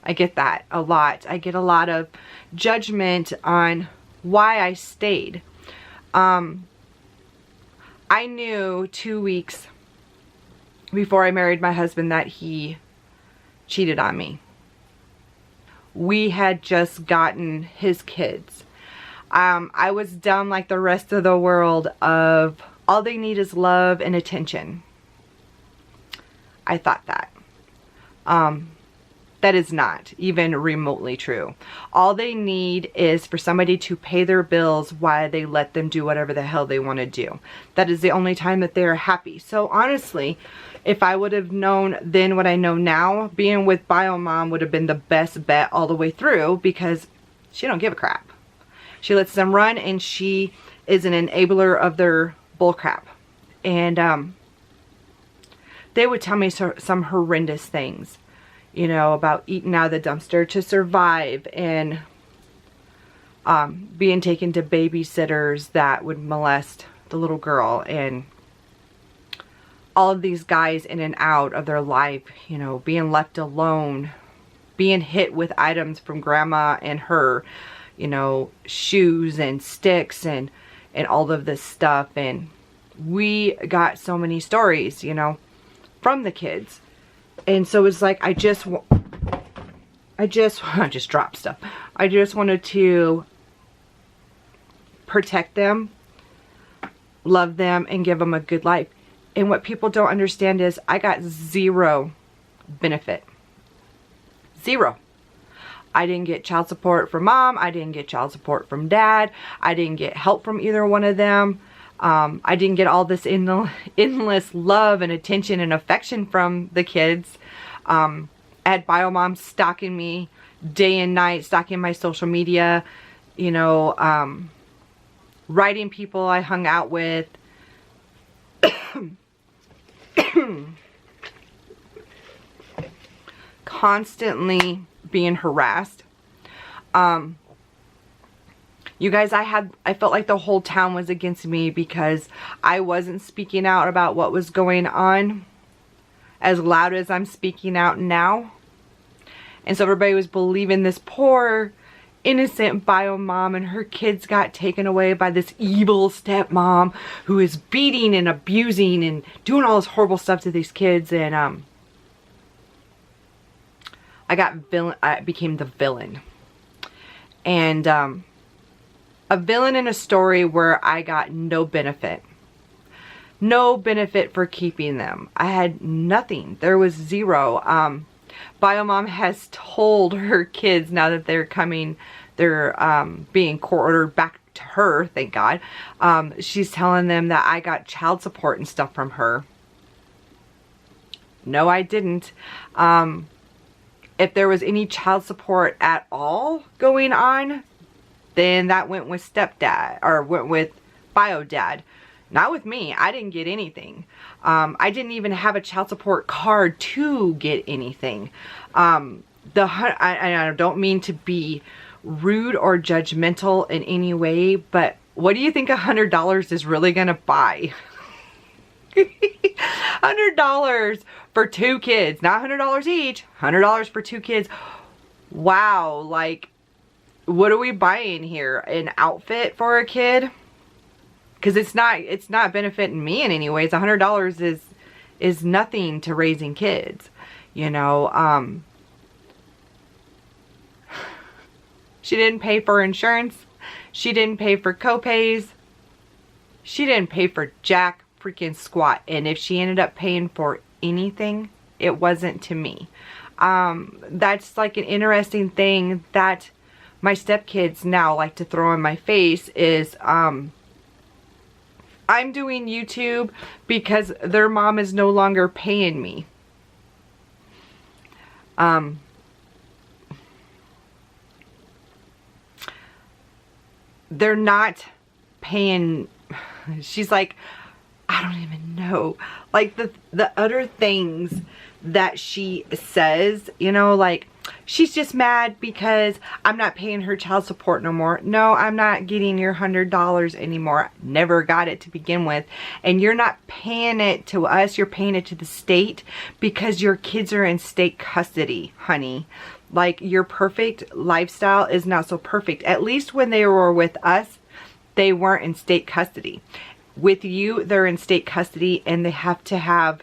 I get that a lot. I get a lot of judgment on why I stayed. I knew 2 weeks before I married my husband that he cheated on me. We had just gotten his kids. I was dumb like the rest of the world of all they need is love and attention. I thought that. That is not even remotely true. All they need is for somebody to pay their bills while they let them do whatever the hell they want to do. That is the only time that they're happy. So honestly, if I would have known then what I know now, being with bio mom would have been the best bet all the way through, because she don't give a crap. She lets them run, and she is an enabler of their bull crap. And they would tell me some horrendous things, you know, about eating out of the dumpster to survive, and being taken to babysitters that would molest the little girl, and all of these guys in and out of their life, you know, being left alone, being hit with items from grandma and her, you know, shoes and sticks and all of this stuff. And we got so many stories, you know, from the kids. And so it's like, I just dropped stuff. I just wanted to protect them, love them, and give them a good life. And what people don't understand is I got zero benefit. Zero. I didn't get child support from mom. I didn't get child support from dad. I didn't get help from either one of them. I didn't get all this endless love and attention and affection from the kids. I had bio mom stalking me day and night, stalking my social media, you know, writing people I hung out with. Constantly being harassed. You guys, I felt like the whole town was against me because I wasn't speaking out about what was going on as loud as I'm speaking out now. And so everybody was believing this poor innocent bio mom, and her kids got taken away by this evil stepmom who is beating and abusing and doing all this horrible stuff to these kids. And I became the villain. And a villain in a story where I got no benefit. No benefit for keeping them. I had nothing. There was zero. Bio mom has told her kids now that they're being court ordered back to her, thank God. She's telling them that I got child support and stuff from her. No, I didn't. If there was any child support at all going on, then that went with stepdad, or went with bio dad. Not with me. I didn't get anything. I didn't even have a child support card to get anything. I don't mean to be rude or judgmental in any way, but what do you think $100 is really gonna buy? $100 for 2 kids, not $100 each, $100 for 2 kids. Wow, like, what are we buying here? An outfit for a kid? Because it's not benefiting me in any ways. $100 is nothing to raising kids, you know. She didn't pay for insurance. She didn't pay for co-pays. She didn't pay for jack freaking squat. And if she ended up paying for anything, it wasn't to me. That's like an interesting thing that my stepkids now like to throw in my face is, I'm doing YouTube because their mom is no longer paying me. They're not paying. She's like, I don't even know. Like the other things that she says, you know, like, she's just mad because I'm not paying her child support no more. No, I'm not getting your $100 anymore. Never got it to begin with. And you're not paying it to us. You're paying it to the state because your kids are in state custody, honey. Like, your perfect lifestyle is not so perfect. At least when they were with us, they weren't in state custody. With you, they're in state custody, and they have to have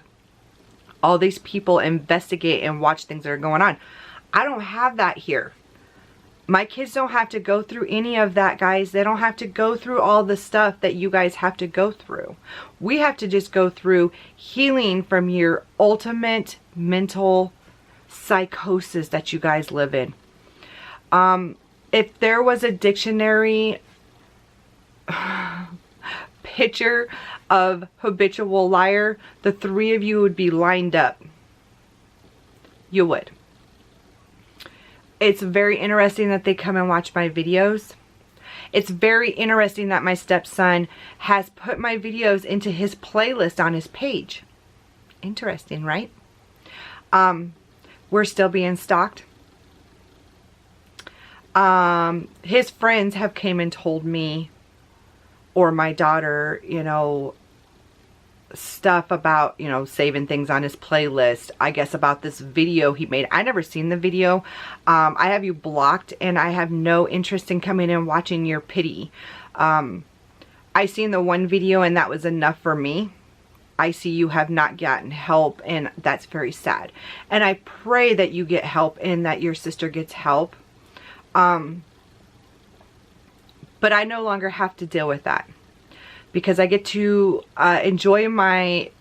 all these people investigate and watch things that are going on. I don't have that here. My kids don't have to go through any of that, guys. They don't have to go through all the stuff that you guys have to go through. We have to just go through healing from your ultimate mental psychosis that you guys live in. If there was a dictionary picture of habitual liar, the 3 of you would be lined up. You would. It's very interesting that they come and watch my videos. It's very interesting that my stepson has put my videos into his playlist on his page. Interesting, right? We're still being stalked. His friends have came and told me, or my daughter, you know, stuff about, you know, saving things on his playlist. I guess about this video he made. I never seen the video. I have you blocked, and I have no interest in coming and watching your pity. I seen the one video, and that was enough for me. I see you have not gotten help, and that's very sad. And I pray that you get help and that your sister gets help. But I no longer have to deal with that, because I get to enjoy my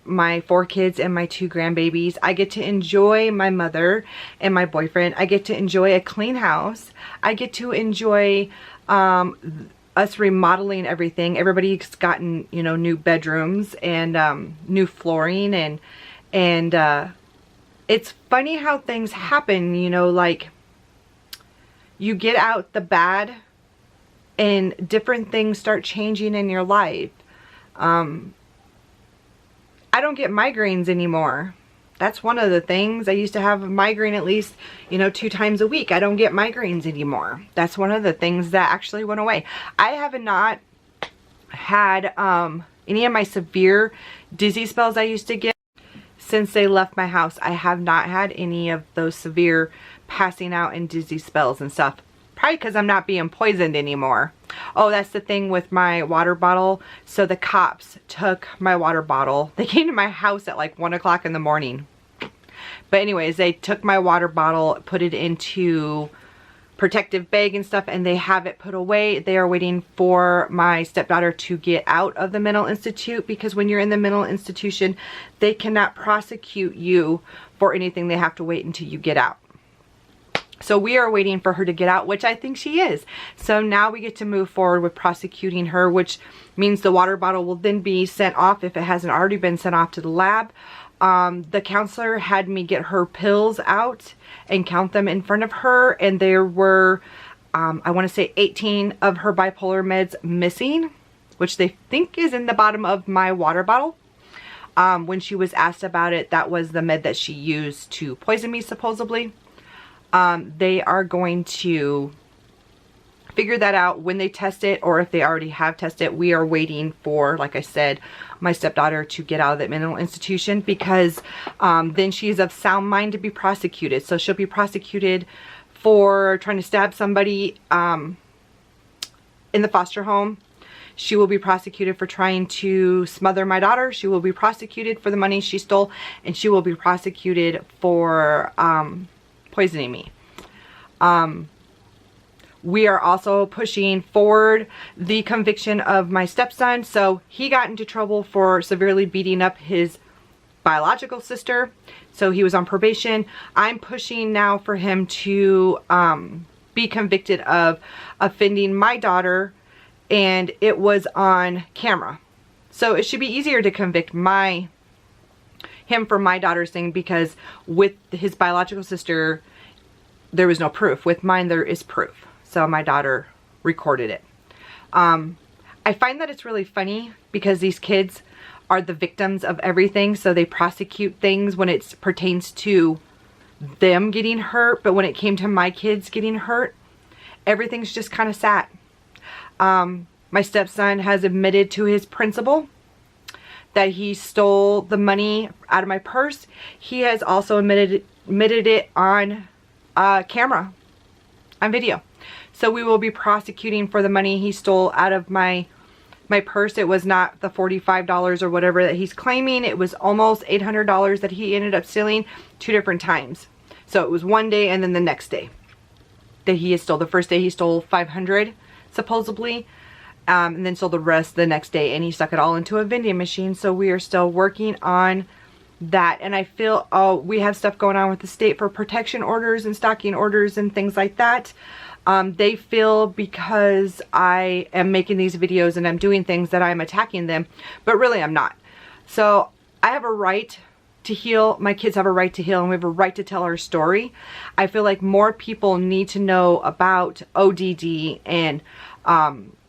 4 kids and my 2 grandbabies. I get to enjoy my mother and my boyfriend. I get to enjoy a clean house. I get to enjoy us remodeling everything. Everybody's gotten, you know, new bedrooms and new flooring, and it's funny how things happen, you know, like you get out the bad and different things start changing in your life. I don't get migraines anymore. That's one of the things. I used to have a migraine at least, you know, 2 times a week. I don't get migraines anymore. That's one of the things that actually went away. I have not had any of my severe dizzy spells I used to get since they left my house. I have not had any of those severe passing out and dizzy spells and stuff. Probably because I'm not being poisoned anymore. Oh, that's the thing with my water bottle. So the cops took my water bottle. They came to my house at like 1 o'clock in the morning. But anyways, they took my water bottle, put it into protective bag and stuff, and they have it put away. They are waiting for my stepdaughter to get out of the mental institute, because when you're in the mental institution, they cannot prosecute you for anything. They have to wait until you get out. So we are waiting for her to get out, which I think she is. So now we get to move forward with prosecuting her, which means the water bottle will then be sent off if it hasn't already been sent off to the lab. The counselor had me get her pills out and count them in front of her, and there were, I want to say 18 of her bipolar meds missing, which they think is in the bottom of my water bottle. When she was asked about it, that was the med that she used to poison me, supposedly. They are going to figure that out when they test it, or if they already have tested it. We are waiting for, like I said, my stepdaughter to get out of that mental institution, because then she is of sound mind to be prosecuted. So she'll be prosecuted for trying to stab somebody in the foster home. She will be prosecuted for trying to smother my daughter. She will be prosecuted for the money she stole, and she will be prosecuted for poisoning me. We are also pushing forward the conviction of my stepson. So he got into trouble for severely beating up his biological sister. So he was on probation. I'm pushing now for him to be convicted of offending my daughter, and it was on camera. So it should be easier to convict him for my daughter's thing, because with his biological sister, there was no proof. With mine, there is proof. So my daughter recorded it. I find that it's really funny because these kids are the victims of everything. So they prosecute things when it pertains to them getting hurt. But when it came to my kids getting hurt, everything's just kind of sat. My stepson has admitted to his principal that he stole the money out of my purse. He has also admitted it on camera, on video. So we will be prosecuting for the money he stole out of my purse. It was not the $45 or whatever that he's claiming. It was almost $800 that he ended up stealing 2 different times. So it was one day and then the next day that he stole. The first day he stole $500 supposedly, and then sold the rest the next day, and he stuck it all into a vending machine. So we are still working on that, and I feel we have stuff going on with the state for protection orders and stalking orders and things like that. They feel because I am making these videos and I'm doing things that I'm attacking them, but really I'm not. So I have a right to heal. My kids have a right to heal, and we have a right to tell our story. I feel like more people need to know about ODD and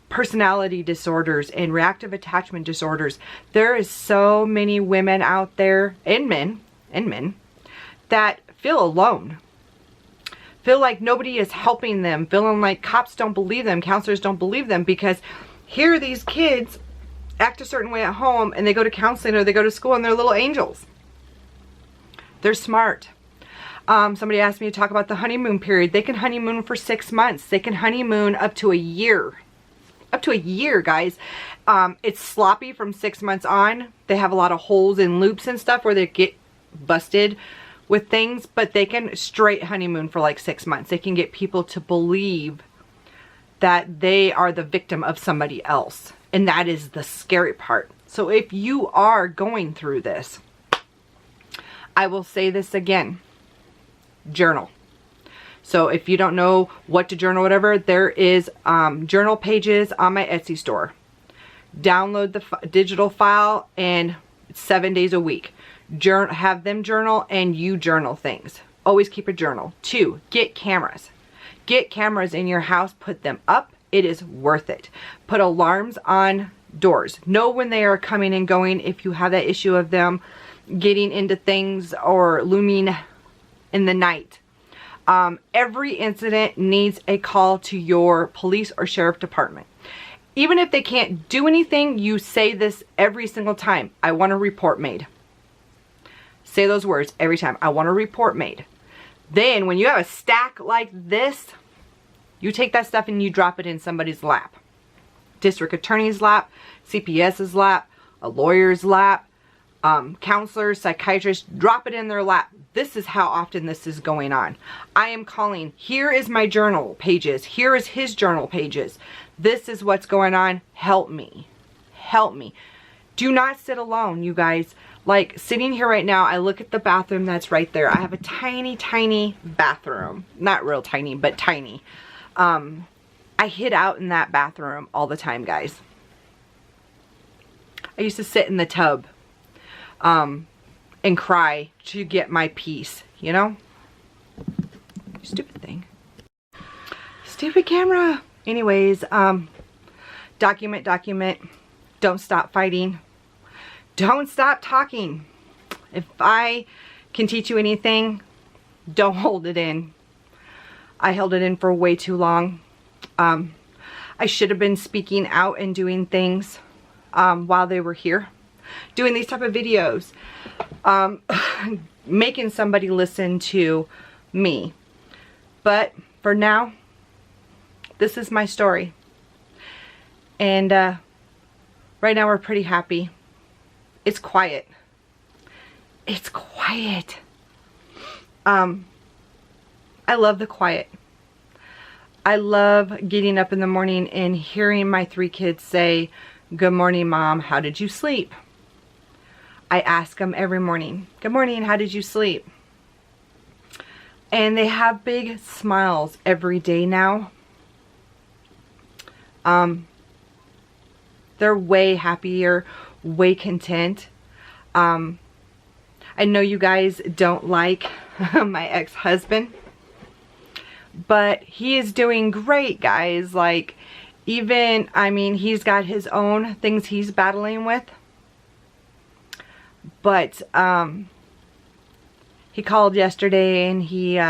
personality disorders and reactive attachment disorders. There is so many women out there, and men that feel alone. Feel like nobody is helping them, feeling like cops don't believe them, counselors don't believe them, because here these kids act a certain way at home and they go to counseling or they go to school and they're little angels. They're smart. Somebody asked me to talk about the honeymoon period. They can honeymoon for 6 months. They can honeymoon up to a year. Up to a year, guys. It's sloppy from 6 months on. They have a lot of holes and loops and stuff where they get busted with things, but they can straight honeymoon for like 6 months. They can get people to believe that they are the victim of somebody else, and that is the scary part. So if you are going through this, I will say this again, journal. So if you don't know what to journal, whatever, there is journal pages on my Etsy store. Download the digital file, and 7 days a week. Have them journal, and you journal things. Always keep a journal. 2, get cameras. Get cameras in your house. Put them up. It is worth it. Put alarms on doors. Know when they are coming and going if you have that issue of them getting into things or looming in the night. Every incident needs a call to your police or sheriff department. Even if they can't do anything, you say this every single time. I want a report made. Say those words every time. I want a report made. Then when you have a stack like this, you take that stuff and you drop it in somebody's lap. District attorney's lap, CPS's lap, a lawyer's lap, counselors, psychiatrists, drop it in their lap. This is how often this is going on. I am calling, here is my journal pages. Here is his journal pages. This is what's going on. Help me. Help me. Do not sit alone, you guys. Like, sitting here right now, I look at the bathroom that's right there. I have a tiny, tiny bathroom. Not real tiny, but tiny. I hid out in that bathroom all the time, guys. I used to sit in the tub and cry to get my peace, you know? Stupid thing. Stupid camera. Anyways, document. Don't stop fighting. Don't stop talking. If I can teach you anything, don't hold it in. I held it in for way too long. I should have been speaking out and doing things while they were here. Doing these type of videos. Making somebody listen to me. But for now, this is my story. And right now we're pretty happy. It's quiet. It's quiet. I love the quiet. I love getting up in the morning and hearing my 3 kids say, "Good morning, Mom. How did you sleep?" I ask them every morning, "Good morning. How did you sleep?" And they have big smiles every day now. They're way happier, way content. I know you guys don't like my ex-husband, but he is doing great, guys. Like, even, I mean, he's got his own things he's battling with. But, he called yesterday and he's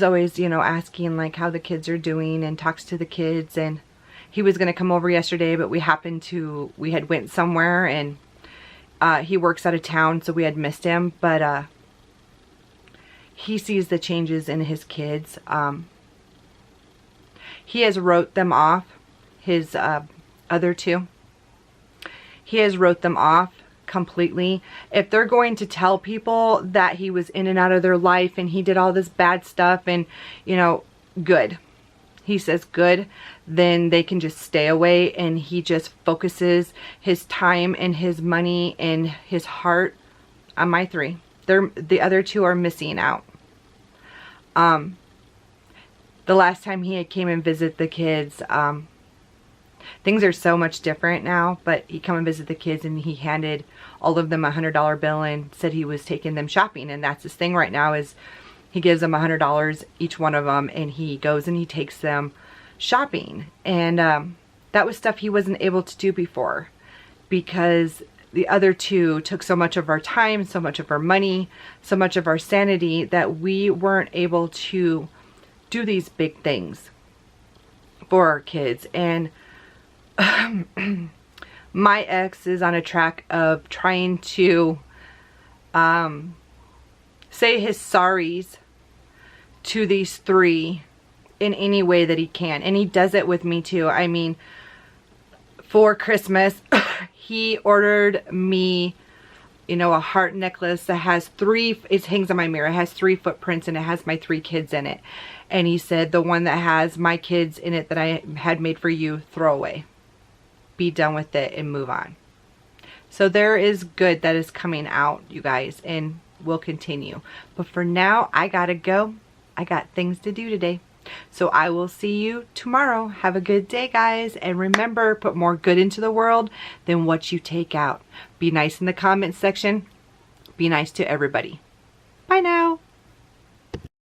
always, you know, asking like how the kids are doing and talks to the kids. And he was going to come over yesterday, but we had went somewhere and he works out of town, so we had missed him. But he sees the changes in his kids. He has wrote them off, his other 2. He has wrote them off completely. If they're going to tell people that he was in and out of their life and he did all this bad stuff and, you know, good. He says good, then they can just stay away, and he just focuses his time and his money and his heart on my 3. The other 2 are missing out. The last time he had came and visit the kids, things are so much different now, but he come and visit the kids and he handed all of them a $100 bill and said he was taking them shopping. And that's his thing right now, is he gives them $100, each one of them, and he goes and he takes them shopping. And that was stuff he wasn't able to do before, because the other 2 took so much of our time, so much of our money, so much of our sanity, that we weren't able to do these big things for our kids. And my ex is on a track of trying to say his sorries to these 3 in any way that he can. And he does it with me too. I mean, for Christmas, he ordered me, you know, a heart necklace that has 3, it hangs on my mirror. It has 3 footprints and it has my 3 kids in it. And he said, the one that has my kids in it that I had made for you, throw away. Be done with it and move on. So there is good that is coming out, you guys, and will continue. But for now, I gotta go. I got things to do today. So I will see you tomorrow. Have a good day, guys. And remember, put more good into the world than what you take out. Be nice in the comment section. Be nice to everybody. Bye now.